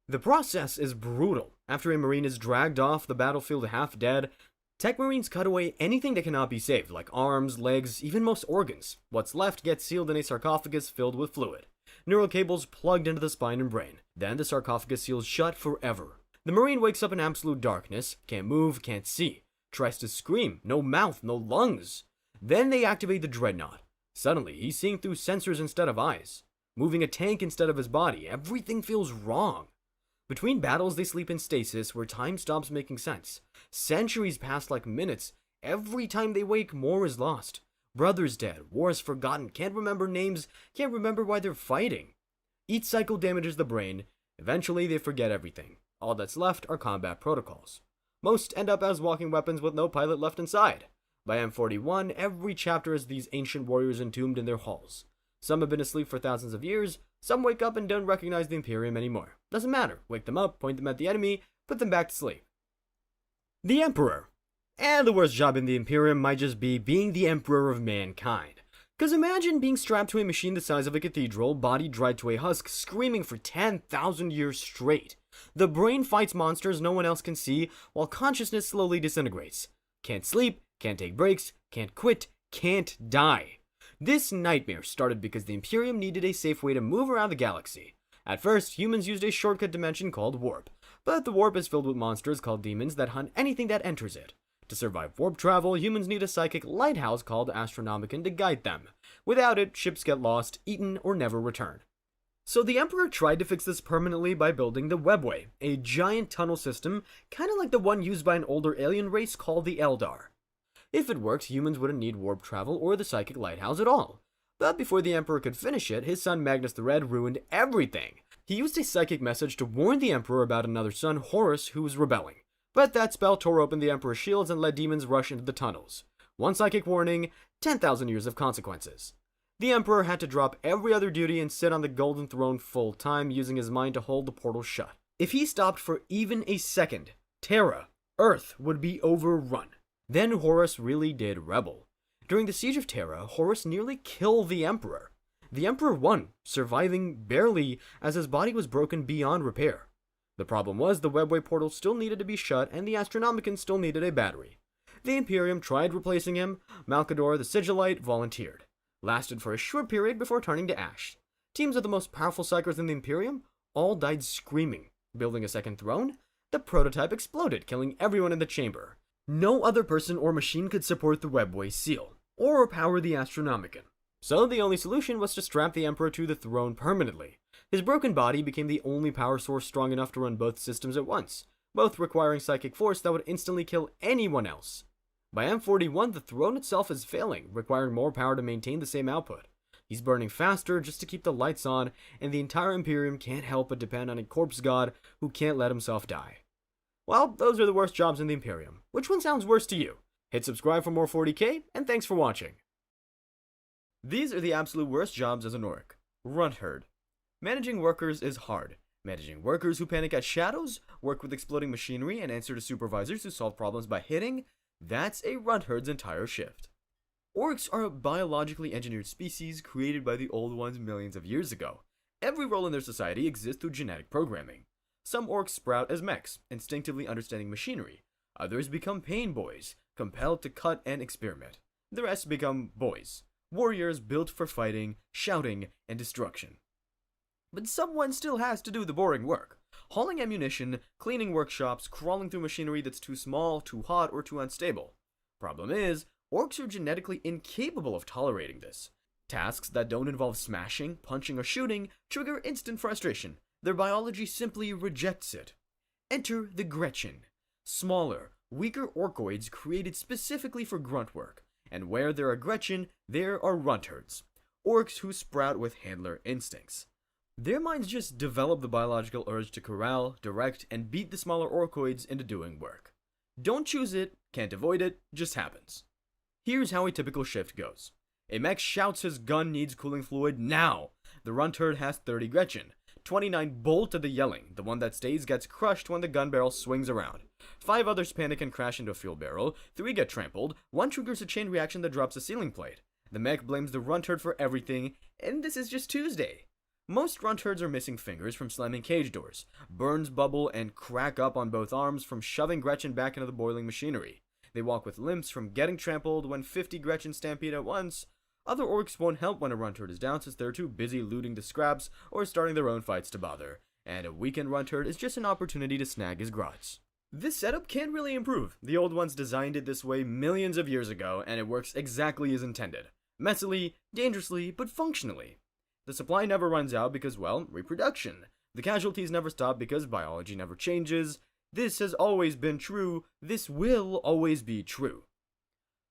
The process is brutal. After a Marine is dragged off the battlefield half dead, Tech Marines cut away anything that cannot be saved, like arms, legs, even most organs. What's left gets sealed in a sarcophagus filled with fluid. Neural cables plugged into the spine and brain. Then the sarcophagus seals shut forever. The Marine wakes up in absolute darkness, can't move, can't see. Tries to scream, no mouth, no lungs. Then they activate the Dreadnought. Suddenly, he's seeing through sensors instead of eyes. Moving a tank instead of his body. Everything feels wrong. Between battles, they sleep in stasis where time stops making sense. Centuries pass like minutes. Every time they wake, more is lost. Brothers dead, wars forgotten, can't remember names, can't remember why they're fighting. Each cycle damages the brain. Eventually, they forget everything. All that's left are combat protocols. Most end up as walking weapons with no pilot left inside. By M41, every chapter is these ancient warriors entombed in their halls. Some have been asleep for thousands of years. Some wake up and don't recognize the Imperium anymore. Doesn't matter. Wake them up, point them at the enemy, put them back to sleep. The Emperor. And the worst job in the Imperium might just be being the Emperor of mankind. Cause imagine being strapped to a machine the size of a cathedral, body dried to a husk, screaming for 10,000 years straight. The brain fights monsters no one else can see, while consciousness slowly disintegrates. Can't sleep, can't take breaks, can't quit, can't die. This nightmare started because the Imperium needed a safe way to move around the galaxy. At first, humans used a shortcut dimension called warp, but the warp is filled with monsters called demons that hunt anything that enters it. To survive warp travel, humans need a psychic lighthouse called Astronomicon to guide them. Without it, ships get lost, eaten, or never return. So the Emperor tried to fix this permanently by building the Webway, a giant tunnel system, kinda like the one used by an older alien race called the Eldar. If it worked, humans wouldn't need warp travel or the psychic lighthouse at all. But before the Emperor could finish it, his son Magnus the Red ruined everything. He used a psychic message to warn the Emperor about another son, Horus, who was rebelling. But that spell tore open the Emperor's shields and let demons rush into the tunnels. One psychic warning, 10,000 years of consequences. The Emperor had to drop every other duty and sit on the Golden Throne full time, using his mind to hold the portal shut. If he stopped for even a second, Terra, Earth, would be overrun. Then Horus really did rebel. During the Siege of Terra, Horus nearly killed the Emperor. The Emperor won, surviving barely as his body was broken beyond repair. The problem was the Webway portal still needed to be shut and the Astronomicon still needed a battery. The Imperium tried replacing him. Malcador the Sigillite volunteered. Lasted for a short period before turning to ash. Teams of the most powerful psychers in the Imperium all died screaming. Building a second throne, the prototype exploded, killing everyone in the chamber. No other person or machine could support the Webway seal, or power the Astronomicon. So the only solution was to strap the Emperor to the throne permanently. His broken body became the only power source strong enough to run both systems at once, both requiring psychic force that would instantly kill anyone else. By M41, the throne itself is failing, requiring more power to maintain the same output. He's burning faster just to keep the lights on, and the entire Imperium can't help but depend on a corpse god who can't let himself die. Well, those are the worst jobs in the Imperium. Which one sounds worse to you? Hit subscribe for more 40k, and thanks for watching. These are the absolute worst jobs as an orc. Runt herd. Managing workers is hard. Managing workers who panic at shadows, work with exploding machinery, and answer to supervisors who solve problems by hitting, that's a runt herd's entire shift. Orcs are a biologically engineered species created by the old ones millions of years ago. Every role in their society exists through genetic programming. Some orcs sprout as mechs, instinctively understanding machinery. Others become Painboys, compelled to cut and experiment. The rest become boys, warriors built for fighting, shouting, and destruction. But someone still has to do the boring work. Hauling ammunition, cleaning workshops, crawling through machinery that's too small, too hot, or too unstable. Problem is, orcs are genetically incapable of tolerating this. Tasks that don't involve smashing, punching, or shooting trigger instant frustration. Their biology simply rejects it. Enter the Gretchen. Smaller, weaker orcoids created specifically for grunt work. And where there are Gretchen, there are runt herds. Orcs who sprout with handler instincts. Their minds just develop the biological urge to corral, direct, and beat the smaller orcoids into doing work. Don't choose it, Can't avoid it, just happens. Here's how a typical shift goes. A mech shouts his gun needs cooling fluid now. The Runt herd has 30 Gretchen. 29 bolt to the yelling. The one that stays gets crushed when the gun barrel swings around. 5 others panic and crash into a fuel barrel. 3 get trampled. 1 triggers a chain reaction that drops a ceiling plate. The mech blames the Runt herd for everything, and this is just Tuesday. Most Runt herds are missing fingers from slamming cage doors. Burns bubble and crack up on both arms from shoving Gretchen back into the boiling machinery. They walk with limps from getting trampled when 50 Gretchen stampede at once. Other orcs won't help when a Runt herd is down since they're too busy looting the scraps or starting their own fights to bother, and a weakened Runt herd is just an opportunity to snag his grots. This setup can't really improve. The old ones designed it this way millions of years ago, and it works exactly as intended. Messily, dangerously, but functionally. The supply never runs out because, well, reproduction. The casualties never stop because biology never changes. This has always been true. This will always be true.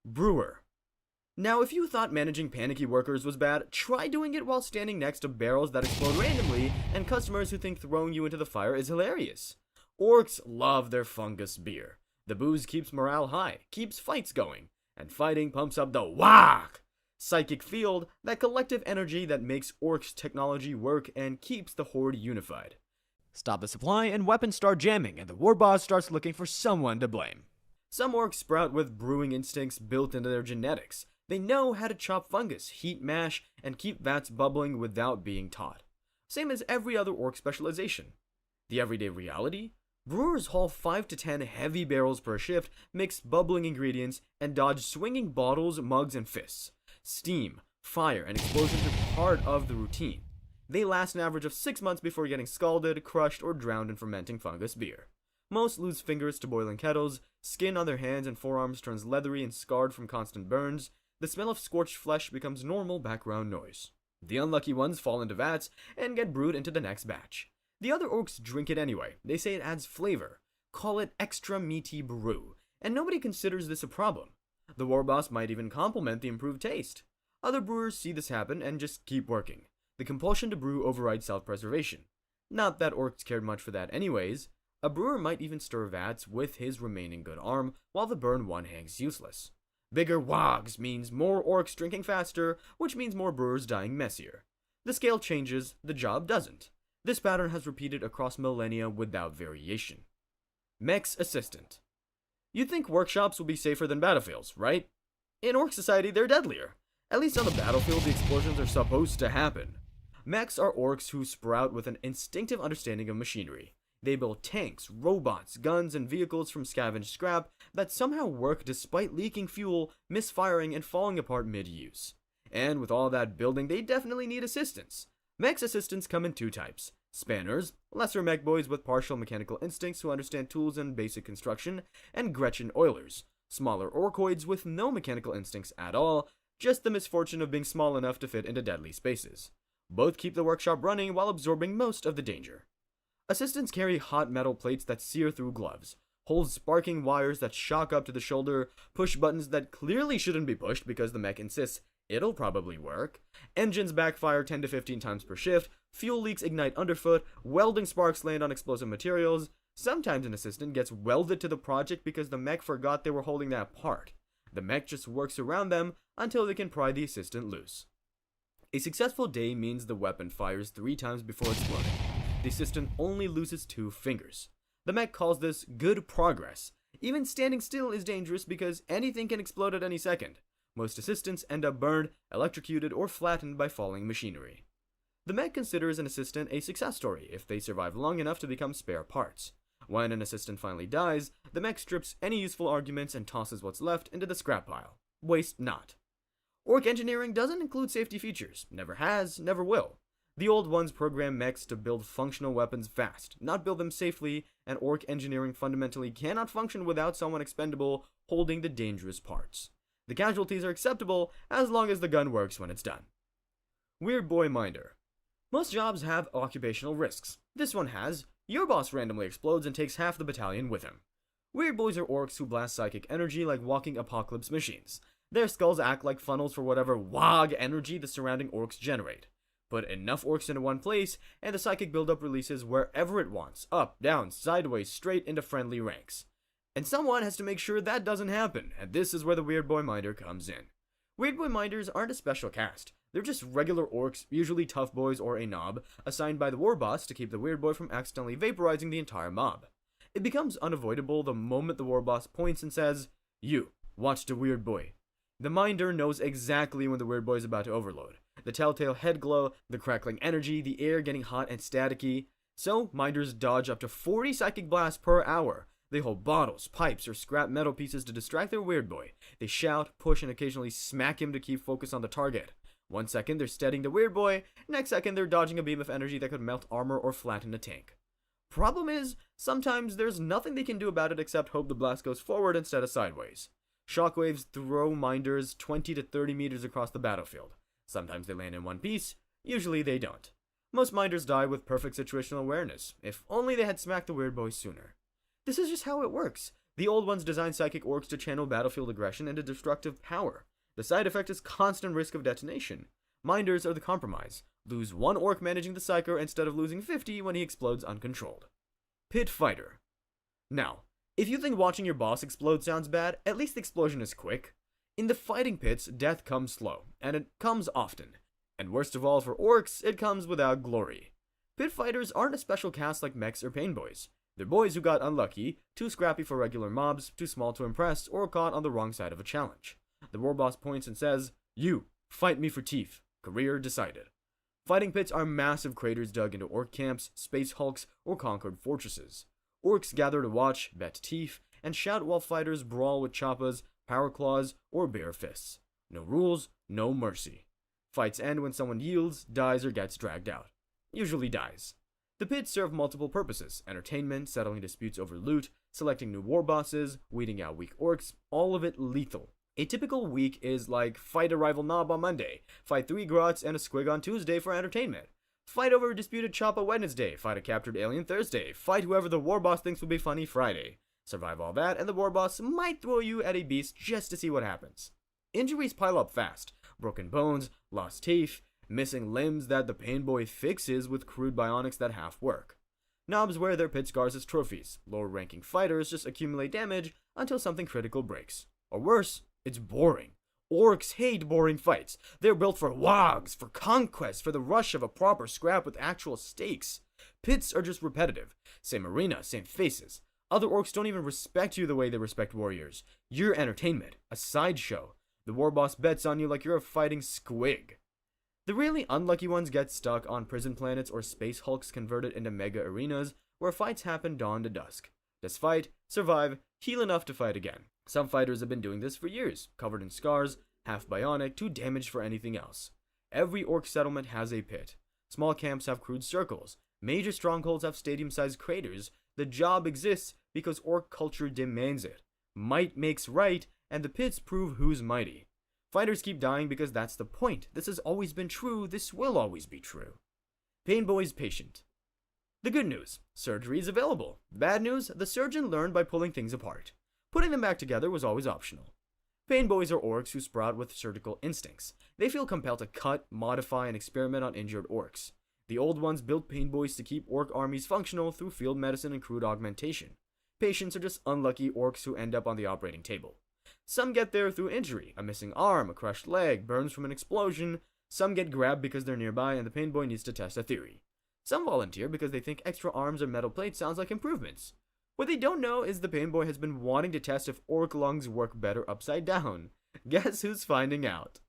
Brewer. Now, if you thought managing panicky workers was bad, try doing it while standing next to barrels that explode randomly and customers who think throwing you into the fire is hilarious. Orcs love their fungus beer. The booze keeps morale high, keeps fights going, and fighting pumps up the whack psychic field, that collective energy that makes orcs' technology work and keeps the horde unified. Stop the supply and weapons start jamming, and the war boss starts looking for someone to blame. Some orcs sprout with brewing instincts built into their genetics. They know how to chop fungus, heat mash, and keep vats bubbling without being taught. Same as every other orc specialization. The everyday reality? Brewers haul 5 to 10 heavy barrels per shift, mix bubbling ingredients, and dodge swinging bottles, mugs, and fists. Steam, fire, and explosions are part of the routine. They last an average of 6 months before getting scalded, crushed, or drowned in fermenting fungus beer. Most lose fingers to boiling kettles, skin on their hands and forearms turns leathery and scarred from constant burns, the smell of scorched flesh becomes normal background noise. The unlucky ones fall into vats and get brewed into the next batch. The other orcs drink it anyway. They say it adds flavor. Call it extra meaty brew, and nobody considers this a problem. The war boss might even compliment the improved taste. Other brewers see this happen and just keep working. The compulsion to brew overrides self-preservation. Not that orcs cared much for that anyways. A brewer might even stir vats with his remaining good arm, while the burned one hangs useless. Bigger wogs means more orcs drinking faster, which means more brewers dying messier. The scale changes, the job doesn't. This pattern has repeated across millennia without variation. Mech's assistant. You'd think workshops would be safer than battlefields, right? In orc society, they're deadlier. At least on the battlefield, the explosions are supposed to happen. Mechs are orcs who sprout with an instinctive understanding of machinery. They build tanks, robots, guns, and vehicles from scavenged scrap that somehow work despite leaking fuel, misfiring, and falling apart mid-use. And with all that building, they definitely need assistance. Mech's assistants come in 2 types. Spanners, lesser mech boys with partial mechanical instincts who understand tools and basic construction, and Gretchen Oilers, smaller orcoids with no mechanical instincts at all, just the misfortune of being small enough to fit into deadly spaces. Both keep the workshop running while absorbing most of the danger. Assistants carry hot metal plates that sear through gloves, hold sparking wires that shock up to the shoulder, push buttons that clearly shouldn't be pushed because the mech insists it'll probably work, engines backfire 10 to 15 times per shift, fuel leaks ignite underfoot, welding sparks land on explosive materials. Sometimes an assistant gets welded to the project because the mech forgot they were holding that part. The mech just works around them until they can pry the assistant loose. A successful day means the weapon fires 3 times before exploding. The assistant only loses 2 fingers. The mech calls this good progress. Even standing still is dangerous because anything can explode at any second. Most assistants end up burned, electrocuted, or flattened by falling machinery. The mech considers an assistant a success story if they survive long enough to become spare parts. When an assistant finally dies, the mech strips any useful arguments and tosses what's left into the scrap pile. Waste not. Orc engineering doesn't include safety features. Never has, never will. The old ones program mechs to build functional weapons fast, not build them safely, and orc engineering fundamentally cannot function without someone expendable holding the dangerous parts. The casualties are acceptable as long as the gun works when it's done. Weirdboy Minder. Most jobs have occupational risks. This one has. Your boss randomly explodes and takes half the battalion with him. Weirdboys are orcs who blast psychic energy like walking apocalypse machines. Their skulls act like funnels for whatever wog energy the surrounding orcs generate. Put enough orcs into one place, and the psychic buildup releases wherever it wants, up, down, sideways, straight into friendly ranks. And someone has to make sure that doesn't happen, and this is where the Weirdboy Minder comes in. Weirdboy Minders aren't a special cast. They're just regular orcs, usually tough boys or a knob, assigned by the war boss to keep the Weirdboy from accidentally vaporizing the entire mob. It becomes unavoidable the moment the war boss points and says, "You, watch the Weirdboy." The Minder knows exactly when the Weirdboy is about to overload. The telltale head glow, the crackling energy, the air getting hot and staticky. So, Minders dodge up to 40 psychic blasts per hour. They hold bottles, pipes, or scrap metal pieces to distract their Weirdboy. They shout, push, and occasionally smack him to keep focus on the target. 1 second they're steadying the Weirdboy, next second they're dodging a beam of energy that could melt armor or flatten a tank. Problem is, sometimes there's nothing they can do about it except hope the blast goes forward instead of sideways. Shockwaves throw Minders 20 to 30 meters across the battlefield. Sometimes they land in one piece, usually they don't. Most Minders die with perfect situational awareness, if only they had smacked the Weirdboy sooner. This is just how it works. The old ones designed psychic orcs to channel battlefield aggression into destructive power. The side effect is constant risk of detonation. Minders are the compromise. Lose one orc managing the psyker instead of losing 50 when he explodes uncontrolled. Pit Fighter. Now, if you think watching your boss explode sounds bad, at least the explosion is quick. In the fighting pits, death comes slow, and it comes often. And worst of all for orcs, it comes without glory. Pit Fighters aren't a special cast like Mechs or Painboys. They're boys who got unlucky, too scrappy for regular mobs, too small to impress, or caught on the wrong side of a challenge. The war boss points and says, "You, fight me for teeth. Career decided." Fighting pits are massive craters dug into orc camps, space hulks, or conquered fortresses. Orcs gather to watch, bet teeth, and shout while fighters brawl with choppas, power claws, or bare fists. No rules, no mercy. Fights end when someone yields, dies, or gets dragged out. Usually dies. The pits serve multiple purposes: entertainment, settling disputes over loot, selecting new war bosses, weeding out weak orcs, all of it lethal. A typical week is like fight a rival knob on Monday, fight 3 grots and a squig on Tuesday for entertainment, fight over a disputed choppa Wednesday, fight a captured alien Thursday, fight whoever the war boss thinks will be funny Friday. Survive all that and the war boss might throw you at a beast just to see what happens. Injuries pile up fast: broken bones, lost teeth, missing limbs that the Painboy fixes with crude bionics that half work. Knobs wear their pit scars as trophies. Lower ranking fighters just accumulate damage until something critical breaks. Or worse, it's boring. Orcs hate boring fights. They're built for wogs, for conquest, for the rush of a proper scrap with actual stakes. Pits are just repetitive. Same arena, same faces. Other orcs don't even respect you the way they respect warriors. You're entertainment, a sideshow. The war boss bets on you like you're a fighting squig. The really unlucky ones get stuck on prison planets or space hulks converted into mega arenas where fights happen dawn to dusk. Just fight, survive, heal enough to fight again. Some fighters have been doing this for years, covered in scars, half bionic, too damaged for anything else. Every orc settlement has a pit. Small camps have crude circles. Major strongholds have stadium-sized craters. The job exists because orc culture demands it. Might makes right, and the pits prove who's mighty. Fighters keep dying because that's the point. This has always been true, this will always be true. Painboy's patient. The good news, surgery is available. The bad news, the surgeon learned by pulling things apart. Putting them back together was always optional. Painboys are orcs who sprout with surgical instincts. They feel compelled to cut, modify, and experiment on injured orcs. The old ones built Painboys to keep orc armies functional through field medicine and crude augmentation. Patients are just unlucky orcs who end up on the operating table. Some get there through injury, a missing arm, a crushed leg, burns from an explosion. Some get grabbed because they're nearby and the Painboy needs to test a theory. Some volunteer because they think extra arms or metal plates sounds like improvements. What they don't know is the Painboy has been wanting to test if orc lungs work better upside down. Guess who's finding out?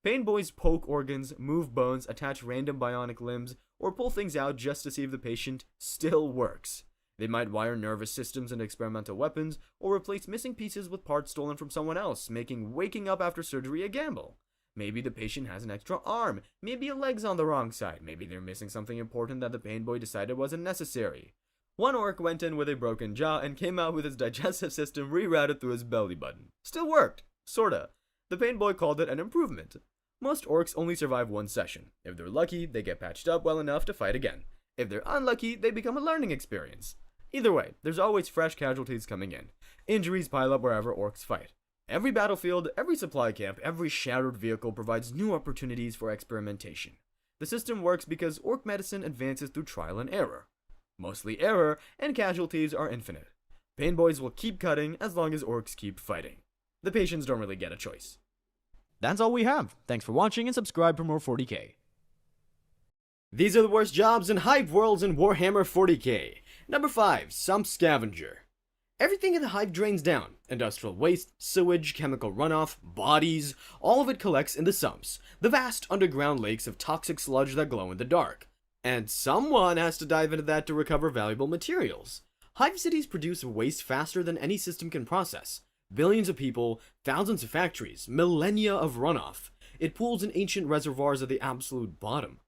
Painboys poke organs, move bones, attach random bionic limbs, or pull things out just to see if the patient still works. They might wire nervous systems into experimental weapons, or replace missing pieces with parts stolen from someone else, making waking up after surgery a gamble. Maybe the patient has an extra arm, maybe a leg's on the wrong side, maybe they're missing something important that the Painboy decided wasn't necessary. One orc went in with a broken jaw and came out with his digestive system rerouted through his belly button. Still worked, sorta. The Painboy called it an improvement. Most orcs only survive one session. If they're lucky, they get patched up well enough to fight again. If they're unlucky, they become a learning experience. Either way, there's always fresh casualties coming in. Injuries pile up wherever orcs fight. Every battlefield, every supply camp, every shattered vehicle provides new opportunities for experimentation. The system works because orc medicine advances through trial and error. Mostly error, and casualties are infinite. Painboys will keep cutting as long as orcs keep fighting. The patients don't really get a choice. That's all we have. Thanks for watching and subscribe for more 40k. These are the worst jobs in Hive Worlds in Warhammer 40k. Number 5, Sump Scavenger. Everything in the hive drains down. Industrial waste, sewage, chemical runoff, bodies, all of it collects in the sumps, the vast underground lakes of toxic sludge that glow in the dark. And someone has to dive into that to recover valuable materials. Hive cities produce waste faster than any system can process. Billions of people, thousands of factories, millennia of runoff. It pools in ancient reservoirs at the absolute bottom.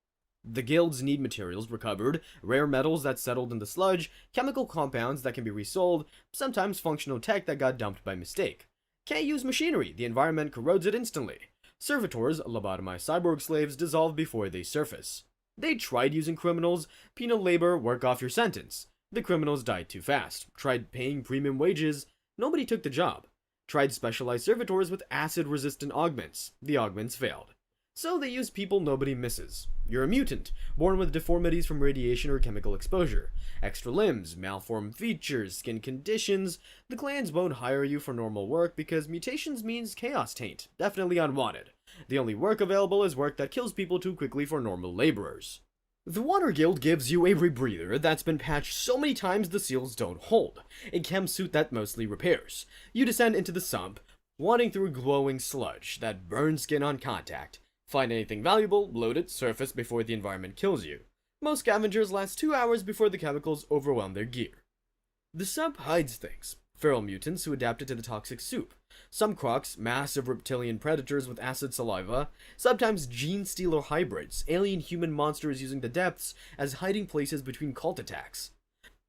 The guilds need materials recovered, rare metals that settled in the sludge, chemical compounds that can be resold, sometimes functional tech that got dumped by mistake. Can't use machinery, the environment corrodes it instantly. Servitors, lobotomized cyborg slaves, dissolve before they surface. They tried using criminals, penal labor, work off your sentence. The criminals died too fast. Tried paying premium wages, nobody took the job. Tried specialized servitors with acid-resistant augments. The augments failed. So they use people nobody misses. You're a mutant, born with deformities from radiation or chemical exposure. Extra limbs, malformed features, skin conditions. The clans won't hire you for normal work because mutations means chaos taint. Definitely unwanted. The only work available is work that kills people too quickly for normal laborers. The Water Guild gives you a rebreather that's been patched so many times the seals don't hold. A chem suit that mostly repairs. You descend into the sump, wading through glowing sludge that burns skin on contact. Find anything valuable, load it, surface before the environment kills you. Most scavengers last 2 hours before the chemicals overwhelm their gear. The sump hides things. Feral mutants who adapted to the toxic soup. Some crocs, massive reptilian predators with acid saliva. Sometimes gene stealer hybrids, alien human monsters using the depths as hiding places between cult attacks.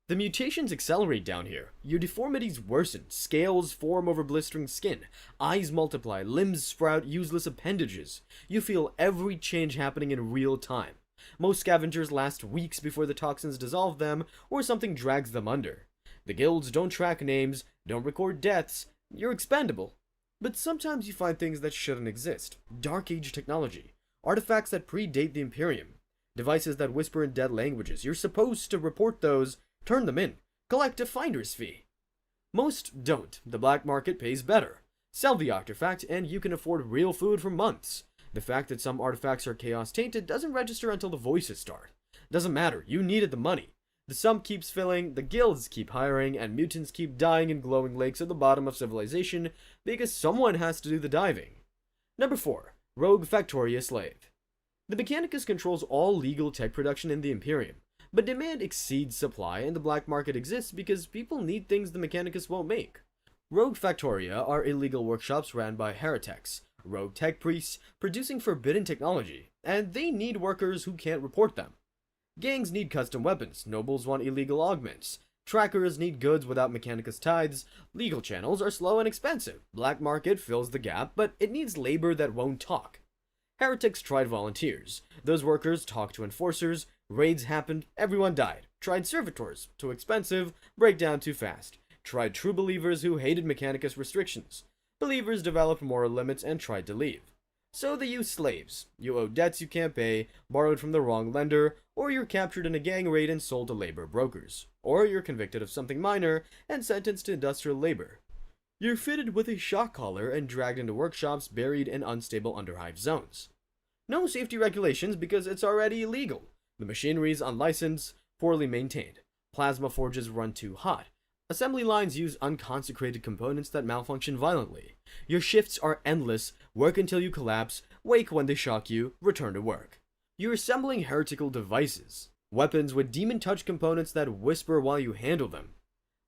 The mutations accelerate down here. Your deformities worsen, scales form over blistering skin, eyes multiply, limbs sprout useless appendages. You feel every change happening in real time. Most scavengers last weeks before the toxins dissolve them, or something drags them under. The guilds don't track names, don't record deaths, you're expendable. But sometimes you find things that shouldn't exist. Dark Age technology, artifacts that predate the Imperium, devices that whisper in dead languages. You're supposed to report those, turn them in, collect a finder's fee. Most don't. The black market pays better. Sell the artifact and you can afford real food for months. The fact that some artifacts are chaos tainted doesn't register until the voices start. Doesn't matter, you needed the money. The sump keeps filling, the guilds keep hiring, and mutants keep dying in glowing lakes at the bottom of civilization because someone has to do the diving. Number 4. Rogue Factoria Slave. The Mechanicus controls all legal tech production in the Imperium. But demand exceeds supply, and the black market exists because people need things the Mechanicus won't make. Rogue Factoria are illegal workshops ran by heretics, rogue tech priests, producing forbidden technology, and they need workers who can't report them. Gangs need custom weapons, nobles want illegal augments, trackers need goods without Mechanicus tithes, legal channels are slow and expensive, black market fills the gap, but it needs labor that won't talk. Heretics tried volunteers, those workers talked to enforcers, raids happened, everyone died. Tried servitors, too expensive, break down too fast. Tried true believers who hated Mechanicus restrictions. Believers developed moral limits and tried to leave. So they used slaves. You owe debts you can't pay, borrowed from the wrong lender, or you're captured in a gang raid and sold to labor brokers. Or you're convicted of something minor and sentenced to industrial labor. You're fitted with a shock collar and dragged into workshops buried in unstable underhive zones. No safety regulations because it's already illegal. The machinery is unlicensed, poorly maintained. Plasma forges run too hot. Assembly lines use unconsecrated components that malfunction violently. Your shifts are endless, work until you collapse, wake when they shock you, return to work. You're assembling heretical devices. Weapons with demon touch components that whisper while you handle them.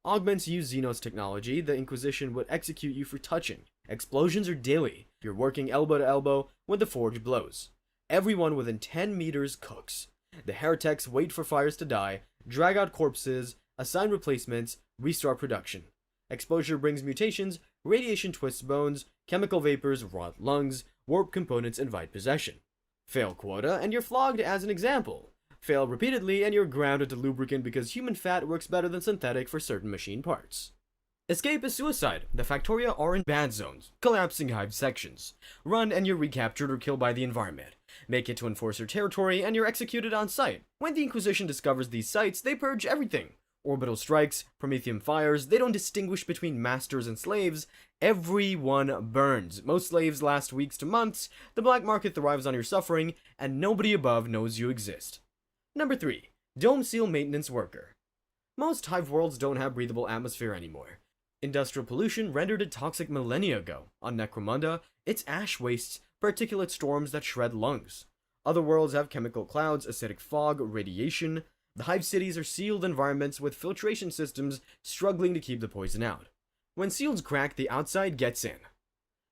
Augments use Xenos technology, the Inquisition would execute you for touching. Explosions are daily. You're working elbow to elbow when the forge blows. Everyone within 10 meters cooks. The heretics wait for fires to die, drag out corpses, assign replacements, restart production. Exposure brings mutations, radiation twists bones, chemical vapors rot lungs, warp components invite possession. Fail quota and you're flogged as an example. Fail repeatedly and you're grounded to lubricant because human fat works better than synthetic for certain machine parts. Escape is suicide. The Factoria are in bad zones, collapsing hive sections. Run and you're recaptured or killed by the environment. Make it to Enforcer territory and you're executed on sight. When the Inquisition discovers these sites, they purge everything. Orbital strikes, Promethean fires, they don't distinguish between masters and slaves. Everyone burns. Most slaves last weeks to months, the black market thrives on your suffering, and nobody above knows you exist. Number 3. Dome Seal Maintenance Worker. Most hive worlds don't have breathable atmosphere anymore. Industrial pollution rendered it toxic millennia ago. On Necromunda, it's ash wastes, particulate storms that shred lungs. Other worlds have chemical clouds, acidic fog, radiation. The hive cities are sealed environments with filtration systems struggling to keep the poison out. When seals crack, the outside gets in.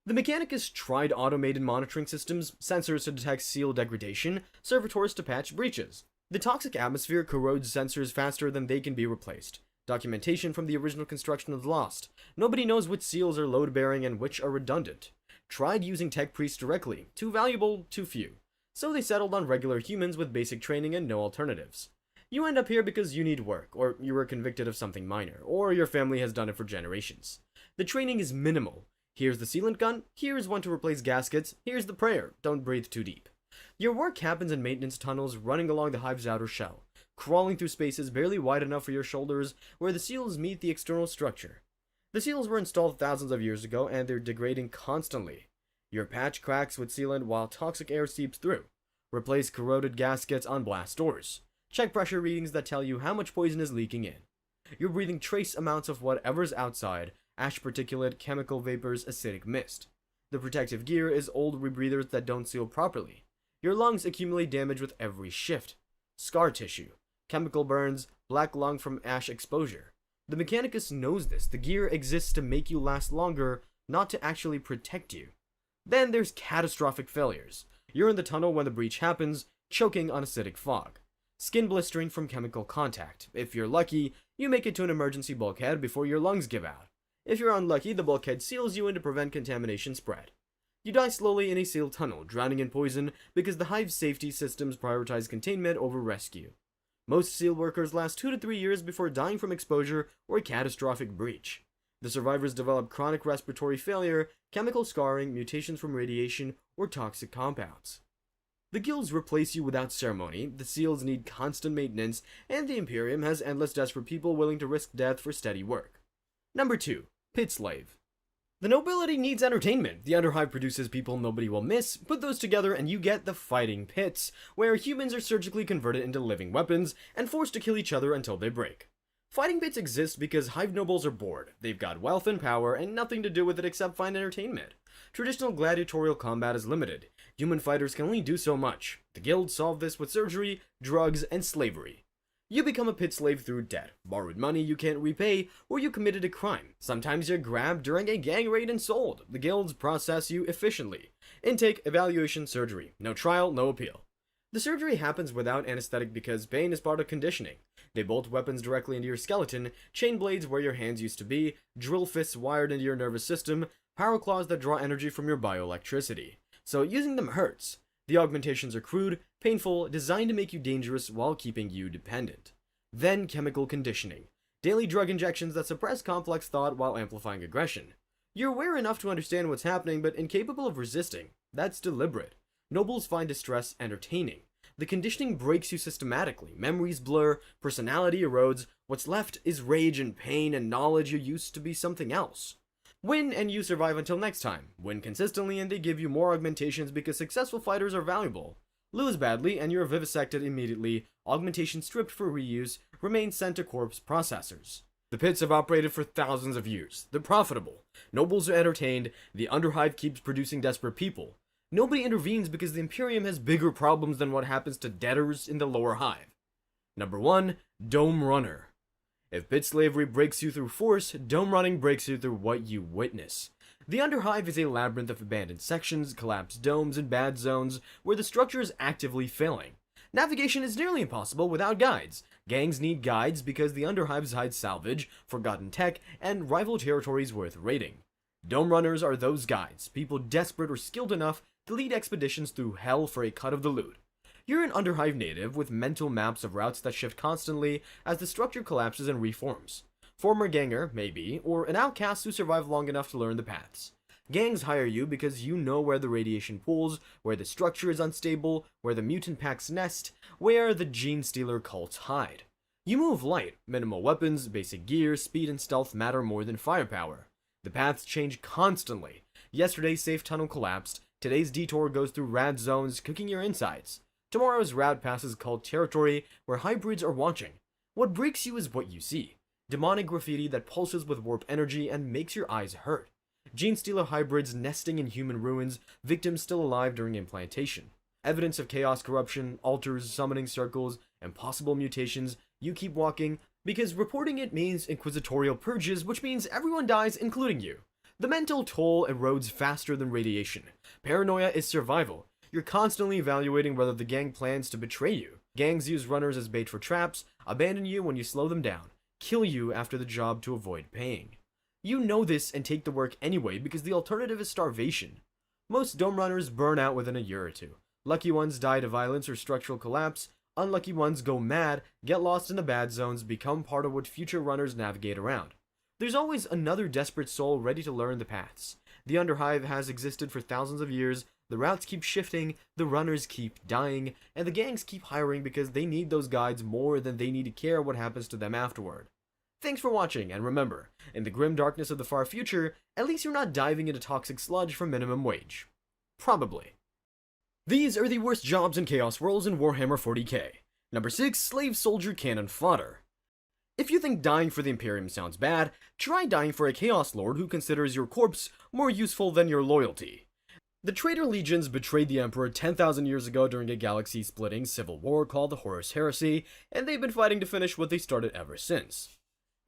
The Mechanicus tried automated monitoring systems, sensors to detect seal degradation, servitors to patch breaches. The toxic atmosphere corrodes sensors faster than they can be replaced. Documentation from the original construction is lost. Nobody knows which seals are load-bearing and which are redundant. Tried using tech priests directly. Too valuable, too few. So they settled on regular humans with basic training and no alternatives. You end up here because you need work, or you were convicted of something minor, or your family has done it for generations. The training is minimal. Here's the sealant gun, here's one to replace gaskets, here's the prayer, don't breathe too deep. Your work happens in maintenance tunnels running along the hive's outer shell, crawling through spaces barely wide enough for your shoulders where the seals meet the external structure. The seals were installed thousands of years ago and they're degrading constantly. Your patch cracks with sealant while toxic air seeps through. Replace corroded gaskets on blast doors. Check pressure readings that tell you how much poison is leaking in. You're breathing trace amounts of whatever's outside, ash particulate, chemical vapors, acidic mist. The protective gear is old rebreathers that don't seal properly. Your lungs accumulate damage with every shift. Scar tissue, chemical burns, black lung from ash exposure. The Mechanicus knows this. The gear exists to make you last longer, not to actually protect you. Then there's catastrophic failures. You're in the tunnel when the breach happens, choking on acidic fog. Skin blistering from chemical contact. If you're lucky, you make it to an emergency bulkhead before your lungs give out. If you're unlucky, the bulkhead seals you in to prevent contamination spread. You die slowly in a sealed tunnel, drowning in poison because the hive's safety systems prioritize containment over rescue. Most seal workers last 2 to 3 years before dying from exposure or a catastrophic breach. The survivors develop chronic respiratory failure, chemical scarring, mutations from radiation, or toxic compounds. The guilds replace you without ceremony, the seals need constant maintenance, and the Imperium has endless desperate people willing to risk death for steady work. Number 2. Pit Slave. The nobility needs entertainment. The Underhive produces people nobody will miss. Put those together and you get the Fighting Pits, where humans are surgically converted into living weapons and forced to kill each other until they break. Fighting pits exist because hive nobles are bored. They've got wealth and power and nothing to do with it except find entertainment. Traditional gladiatorial combat is limited. Human fighters can only do so much. The guilds solve this with surgery, drugs, and slavery. You become a pit slave through debt, borrowed money you can't repay, or you committed a crime. Sometimes you're grabbed during a gang raid and sold. The guilds process you efficiently. Intake, evaluation, surgery. No trial, no appeal. The surgery happens without anesthetic because pain is part of conditioning. They bolt weapons directly into your skeleton, chain blades where your hands used to be, drill fists wired into your nervous system, power claws that draw energy from your bioelectricity. So using them hurts. The augmentations are crude, painful, designed to make you dangerous while keeping you dependent. Then chemical conditioning. Daily drug injections that suppress complex thought while amplifying aggression. You're aware enough to understand what's happening, but incapable of resisting. That's deliberate. Nobles find distress entertaining. The conditioning breaks you systematically. Memories blur, personality erodes. What's left is rage and pain and knowledge you used to be something else. Win and you survive until next time. Win consistently and they give you more augmentations because successful fighters are valuable. Lose badly and you're vivisected immediately. Augmentation stripped for reuse. Remains sent to corpse processors. The pits have operated for thousands of years. They're profitable. Nobles are entertained. The Underhive keeps producing desperate people. Nobody intervenes because the Imperium has bigger problems than what happens to debtors in the lower hive. Number 1. Dome Runner. If pit slavery breaks you through force, dome running breaks you through what you witness. The Underhive is a labyrinth of abandoned sections, collapsed domes, and bad zones where the structure is actively failing. Navigation is nearly impossible without guides. Gangs need guides because the Underhives hide salvage, forgotten tech, and rival territories worth raiding. Dome runners are those guides, people desperate or skilled enough to lead expeditions through hell for a cut of the loot. You're an Underhive native with mental maps of routes that shift constantly as the structure collapses and reforms. Former ganger, maybe, or an outcast who survived long enough to learn the paths. Gangs hire you because you know where the radiation pools, where the structure is unstable, where the mutant packs nest, where the gene stealer cults hide. You move light, minimal weapons, basic gear, speed, and stealth matter more than firepower. The paths change constantly. Yesterday's safe tunnel collapsed, today's detour goes through rad zones, cooking your insides. Tomorrow's route passes called territory, where hybrids are watching. What breaks you is what you see. Demonic graffiti that pulses with warp energy and makes your eyes hurt. Genestealer hybrids nesting in human ruins, victims still alive during implantation. Evidence of chaos corruption, altars, summoning circles, and possible mutations. You keep walking, because reporting it means inquisitorial purges, which means everyone dies, including you. The mental toll erodes faster than radiation. Paranoia is survival. You're constantly evaluating whether the gang plans to betray you. Gangs use runners as bait for traps, abandon you when you slow them down, kill you after the job to avoid paying. You know this and take the work anyway because the alternative is starvation. Most dome runners burn out within a year or two. Lucky ones die to violence or structural collapse. Unlucky ones go mad, get lost in the bad zones, become part of what future runners navigate around. There's always another desperate soul ready to learn the paths. The Underhive has existed for thousands of years, the routes keep shifting, the runners keep dying, and the gangs keep hiring because they need those guides more than they need to care what happens to them afterward. Thanks for watching, and remember, in the grim darkness of the far future, at least you're not diving into toxic sludge for minimum wage. Probably. These are the worst jobs in Chaos Worlds in Warhammer 40k. Number 6, Slave Soldier Cannon Fodder. If you think dying for the Imperium sounds bad, try dying for a Chaos Lord who considers your corpse more useful than your loyalty. The traitor legions betrayed the Emperor 10,000 years ago during a galaxy-splitting civil war called the Horus Heresy, and they've been fighting to finish what they started ever since.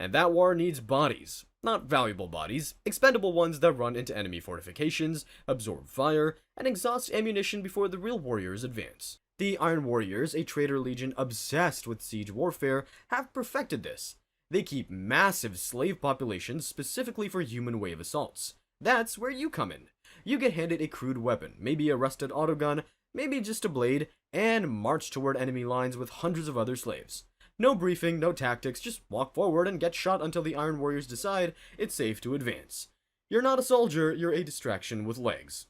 And that war needs bodies. Not valuable bodies, expendable ones that run into enemy fortifications, absorb fire, and exhaust ammunition before the real warriors advance. The Iron Warriors, a traitor legion obsessed with siege warfare, have perfected this. They keep massive slave populations specifically for human wave assaults. That's where you come in. You get handed a crude weapon, maybe a rusted autogun, maybe just a blade, and march toward enemy lines with hundreds of other slaves. No briefing, no tactics, just walk forward and get shot until the Iron Warriors decide it's safe to advance. You're not a soldier, you're a distraction with legs.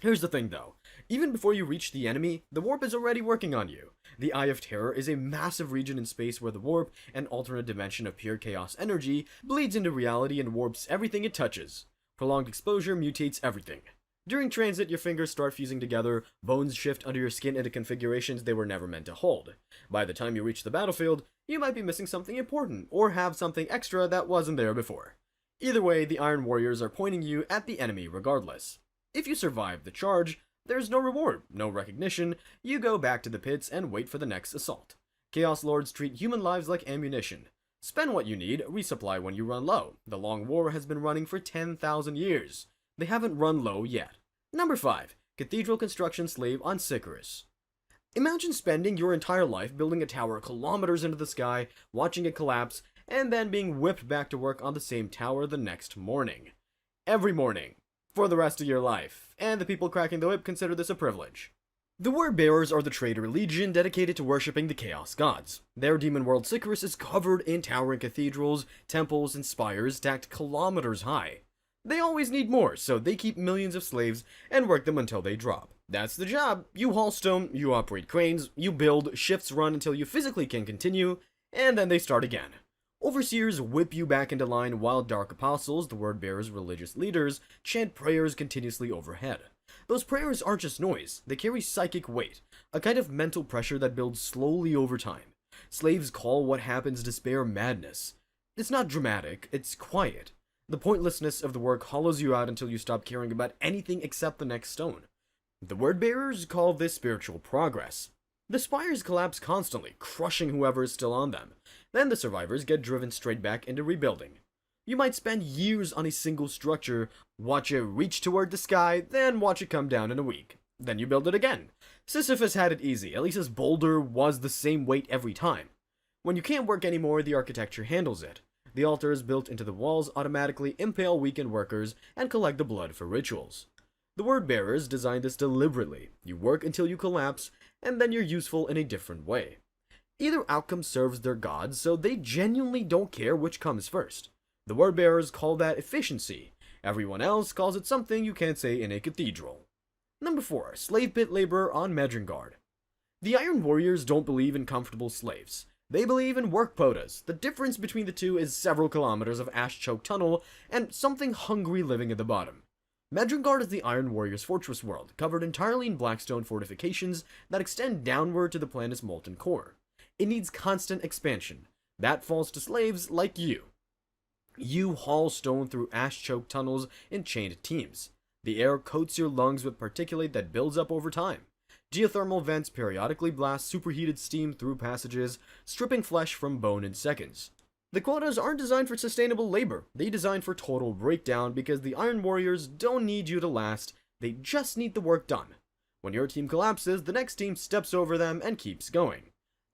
Here's the thing though, even before you reach the enemy, the warp is already working on you. The Eye of Terror is a massive region in space where the warp, an alternate dimension of pure chaos energy, bleeds into reality and warps everything it touches. Prolonged exposure mutates everything. During transit, your fingers start fusing together, bones shift under your skin into configurations they were never meant to hold. By the time you reach the battlefield, you might be missing something important, or have something extra that wasn't there before. Either way, the Iron Warriors are pointing you at the enemy regardless. If you survive the charge, there's no reward, no recognition, you go back to the pits and wait for the next assault. Chaos Lords treat human lives like ammunition. Spend what you need, resupply when you run low. The Long War has been running for 10,000 years. They haven't run low yet. Number 5. Cathedral Construction Slave on Sicarus. Imagine spending your entire life building a tower kilometers into the sky, watching it collapse, and then being whipped back to work on the same tower the next morning. Every morning. For the rest of your life. And the people cracking the whip consider this a privilege. The Word Bearers are the traitor legion dedicated to worshipping the Chaos Gods. Their demon world Sicarus is covered in towering cathedrals, temples, and spires stacked kilometers high. They always need more, so they keep millions of slaves and work them until they drop. That's the job. You haul stone, you operate cranes, you build, shifts run until you physically can continue, and then they start again. Overseers whip you back into line while Dark Apostles, the Word Bearers' religious leaders, chant prayers continuously overhead. Those prayers aren't just noise, they carry psychic weight, a kind of mental pressure that builds slowly over time. Slaves call what happens despair madness. It's not dramatic, it's quiet. The pointlessness of the work hollows you out until you stop caring about anything except the next stone. The Word Bearers call this spiritual progress. The spires collapse constantly, crushing whoever is still on them. Then the survivors get driven straight back into rebuilding. You might spend years on a single structure, watch it reach toward the sky, then watch it come down in a week. Then you build it again. Sisyphus had it easy, at least his boulder was the same weight every time. When you can't work anymore, the architecture handles it. The altars built into the walls automatically impale weakened workers and collect the blood for rituals. The Word Bearers designed this deliberately. You work until you collapse, and then you're useful in a different way. Either outcome serves their gods, so they genuinely don't care which comes first. The Word Bearers call that efficiency. Everyone else calls it something you can't say in a cathedral. Number 4. Slave pit labor on Vanguard. The Iron Warriors don't believe in comfortable slaves. They believe in work quotas. The difference between the two is several kilometers of ash-choked tunnel and something hungry living at the bottom. Medringard is the Iron Warrior's fortress world, covered entirely in blackstone fortifications that extend downward to the planet's molten core. It needs constant expansion. That falls to slaves like you. You haul stone through ash-choked tunnels in chained teams. The air coats your lungs with particulate that builds up over time. Geothermal vents periodically blast superheated steam through passages, stripping flesh from bone in seconds. The quotas aren't designed for sustainable labor, they designed for total breakdown because the Iron Warriors don't need you to last, they just need the work done. When your team collapses, the next team steps over them and keeps going.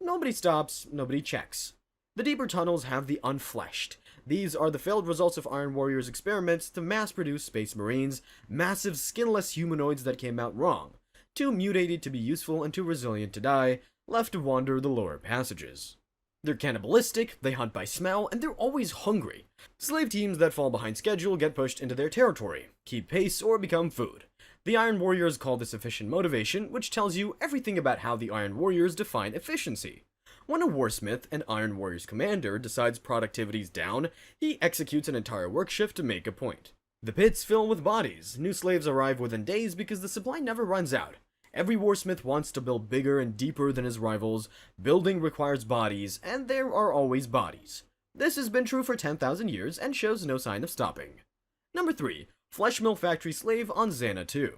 Nobody stops, nobody checks. The deeper tunnels have the unfleshed. These are the failed results of Iron Warriors' experiments to mass-produce Space Marines, massive skinless humanoids that came out wrong. Too mutated to be useful and too resilient to die, left to wander the lower passages. They're cannibalistic, they hunt by smell, and they're always hungry. Slave teams that fall behind schedule get pushed into their territory, keep pace, or become food. The Iron Warriors call this efficient motivation, which tells you everything about how the Iron Warriors define efficiency. When a warsmith, an Iron Warriors commander, decides productivity's down, he executes an entire work shift to make a point. The pits fill with bodies. New slaves arrive within days because the supply never runs out. Every warsmith wants to build bigger and deeper than his rivals. Building requires bodies, and there are always bodies. This has been true for 10,000 years and shows no sign of stopping. Number 3. Flesh Mill Factory Slave on Xana 2.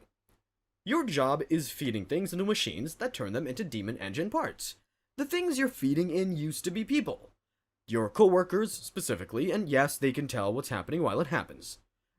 Your job is feeding things into machines that turn them into demon engine parts. The things you're feeding in used to be people. Your co-workers, specifically, and yes, they can tell what's happening while it happens.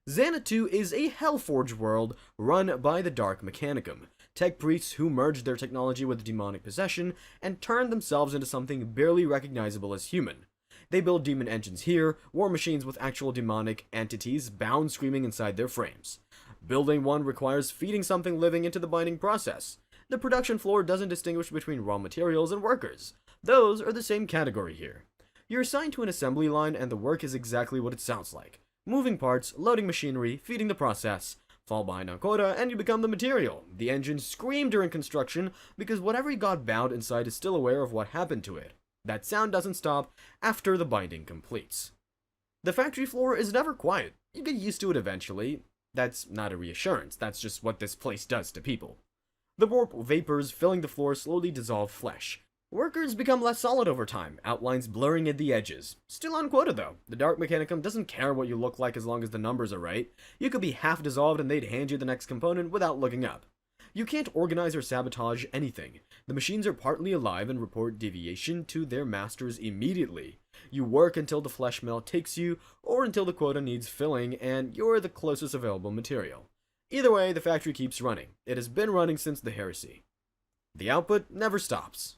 Xana 2 is a Hellforge world run by the Dark Mechanicum, tech priests who merged their technology with demonic possession and turned themselves into something barely recognizable as human. They build demon engines here, war machines with actual demonic entities bound screaming inside their frames. Building one requires feeding something living into the binding process. The production floor doesn't distinguish between raw materials and workers. Those are the same category here. You're assigned to an assembly line and the work is exactly what it sounds like. Moving parts, loading machinery, feeding the process. Fall behind on quota, and you become the material. The engines scream during construction because whatever got bound inside is still aware of what happened to it. That sound doesn't stop after the binding completes. The factory floor is never quiet. You get used to it eventually. That's not a reassurance, that's just what this place does to people. The warp vapors filling the floor slowly dissolve flesh. Workers become less solid over time, outlines blurring at the edges. Still on quota though. The Dark Mechanicum doesn't care what you look like as long as the numbers are right. You could be half dissolved and they'd hand you the next component without looking up. You can't organize or sabotage anything. The machines are partly alive and report deviation to their masters immediately. You work until the flesh mill takes you, or until the quota needs filling and you're the closest available material. Either way, the factory keeps running. It has been running since the heresy. The output never stops.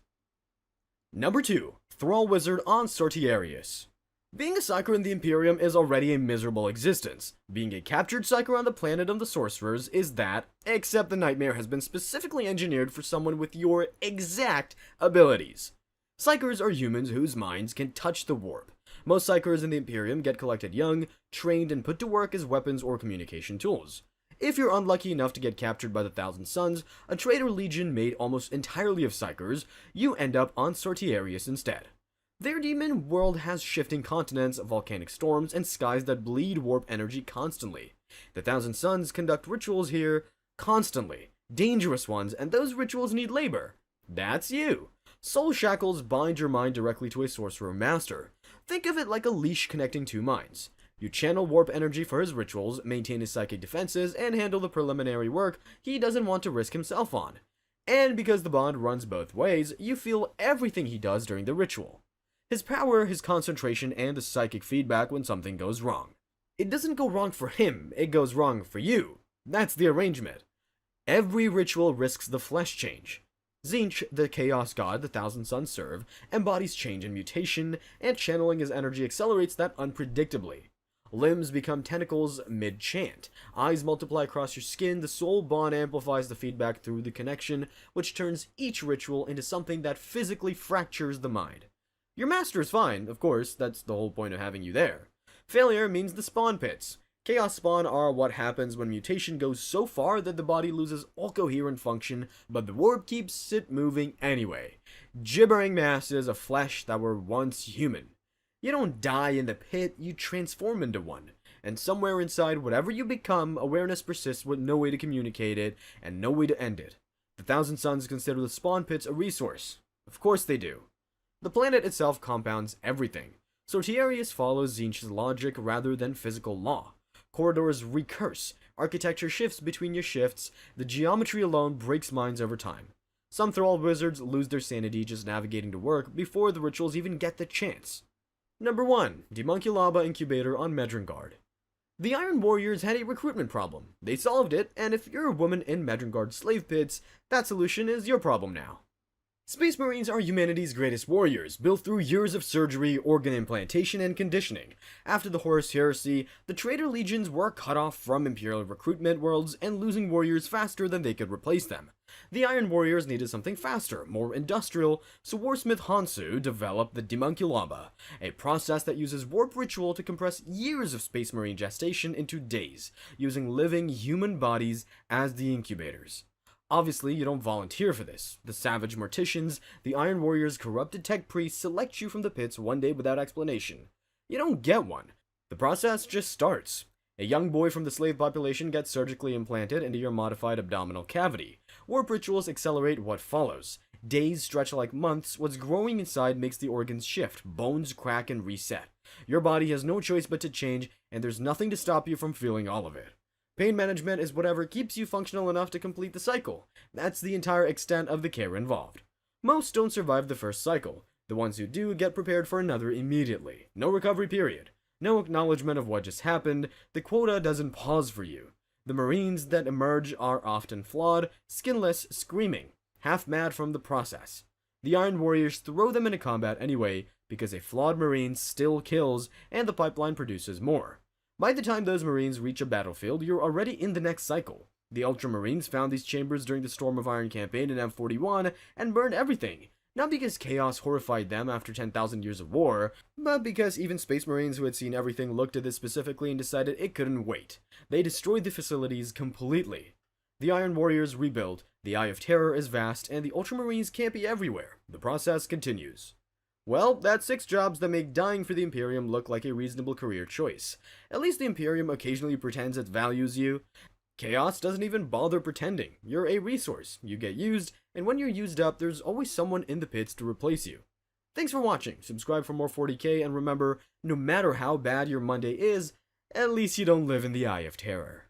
Number 2. Thrall Wizard on Sortiarius. Being a psyker in the Imperium is already a miserable existence. Being a captured psyker on the planet of the sorcerers is that, except the nightmare has been specifically engineered for someone with your exact abilities. Psykers are humans whose minds can touch the warp. Most psykers in the Imperium get collected young, trained, and put to work as weapons or communication tools. If you're unlucky enough to get captured by the Thousand Sons, a traitor legion made almost entirely of psykers, you end up on Sortiarius instead. Their demon world has shifting continents, volcanic storms, and skies that bleed warp energy constantly. The Thousand Sons conduct rituals here constantly, dangerous ones, and those rituals need labor. That's you. Soul shackles bind your mind directly to a sorcerer master. Think of it like a leash connecting two minds. You channel warp energy for his rituals, maintain his psychic defenses, and handle the preliminary work he doesn't want to risk himself on. And because the bond runs both ways, you feel everything he does during the ritual. His power, his concentration, and the psychic feedback when something goes wrong. It doesn't go wrong for him, it goes wrong for you. That's the arrangement. Every ritual risks the flesh change. Tzeentch, the chaos god the Thousand Sons serve, embodies change and mutation, and channeling his energy accelerates that unpredictably. Limbs become tentacles mid-chant. Eyes multiply across your skin. The soul bond amplifies the feedback through the connection, which turns each ritual into something that physically fractures the mind. Your master is fine, of course, that's the whole point of having you there. Failure means the spawn pits. Chaos spawn are what happens when mutation goes so far that the body loses all coherent function, but the warp keeps it moving anyway. Gibbering masses of flesh that were once human. You don't die in the pit, you transform into one. And somewhere inside whatever you become, awareness persists with no way to communicate it, and no way to end it. The Thousand Suns consider the spawn pits a resource. Of course they do. The planet itself compounds everything. Sortiarius follows Tzeentch's logic rather than physical law. Corridors recurse, architecture shifts between your shifts, the geometry alone breaks minds over time. Some Thrall wizards lose their sanity just navigating to work before the rituals even get the chance. Number 1. Demonculaba incubator on Medrengard. The Iron Warriors had a recruitment problem. They solved it, and if you're a woman in Medrengard slave pits, that solution is your problem now. Space Marines are humanity's greatest warriors, built through years of surgery, organ implantation, and conditioning. After the Horus Heresy, the traitor legions were cut off from Imperial recruitment worlds and losing warriors faster than they could replace them. The Iron Warriors needed something faster, more industrial, so Warsmith Hansu developed the Demonculaba, a process that uses warp ritual to compress years of Space Marine gestation into days, using living human bodies as the incubators. Obviously, you don't volunteer for this. The savage morticians, the Iron Warriors' corrupted tech priests select you from the pits one day without explanation. You don't get one. The process just starts. A young boy from the slave population gets surgically implanted into your modified abdominal cavity. Warp rituals accelerate what follows. Days stretch like months, what's growing inside makes the organs shift, bones crack and reset. Your body has no choice but to change, and there's nothing to stop you from feeling all of it. Pain management is whatever keeps you functional enough to complete the cycle. That's the entire extent of the care involved. Most don't survive the first cycle. The ones who do get prepared for another immediately. No recovery period. No acknowledgement of what just happened. The quota doesn't pause for you. The Marines that emerge are often flawed, skinless, screaming, half mad from the process. The Iron Warriors throw them into combat anyway, because a flawed Marine still kills, and the pipeline produces more. By the time those Marines reach a battlefield, you're already in the next cycle. The Ultramarines found these chambers during the Storm of Iron campaign in M41 and burned everything. Not because chaos horrified them after 10,000 years of war, but because even Space Marines who had seen everything looked at this specifically and decided it couldn't wait. They destroyed the facilities completely. The Iron Warriors rebuilt, the Eye of Terror is vast, and the Ultramarines can't be everywhere. The process continues. Well, that's 6 jobs that make dying for the Imperium look like a reasonable career choice. At least the Imperium occasionally pretends it values you. Chaos doesn't even bother pretending. You're a resource, you get used, and when you're used up, there's always someone in the pits to replace you. Thanks for watching, subscribe for more 40k, and remember, no matter how bad your Monday is, at least you don't live in the Eye of Terror.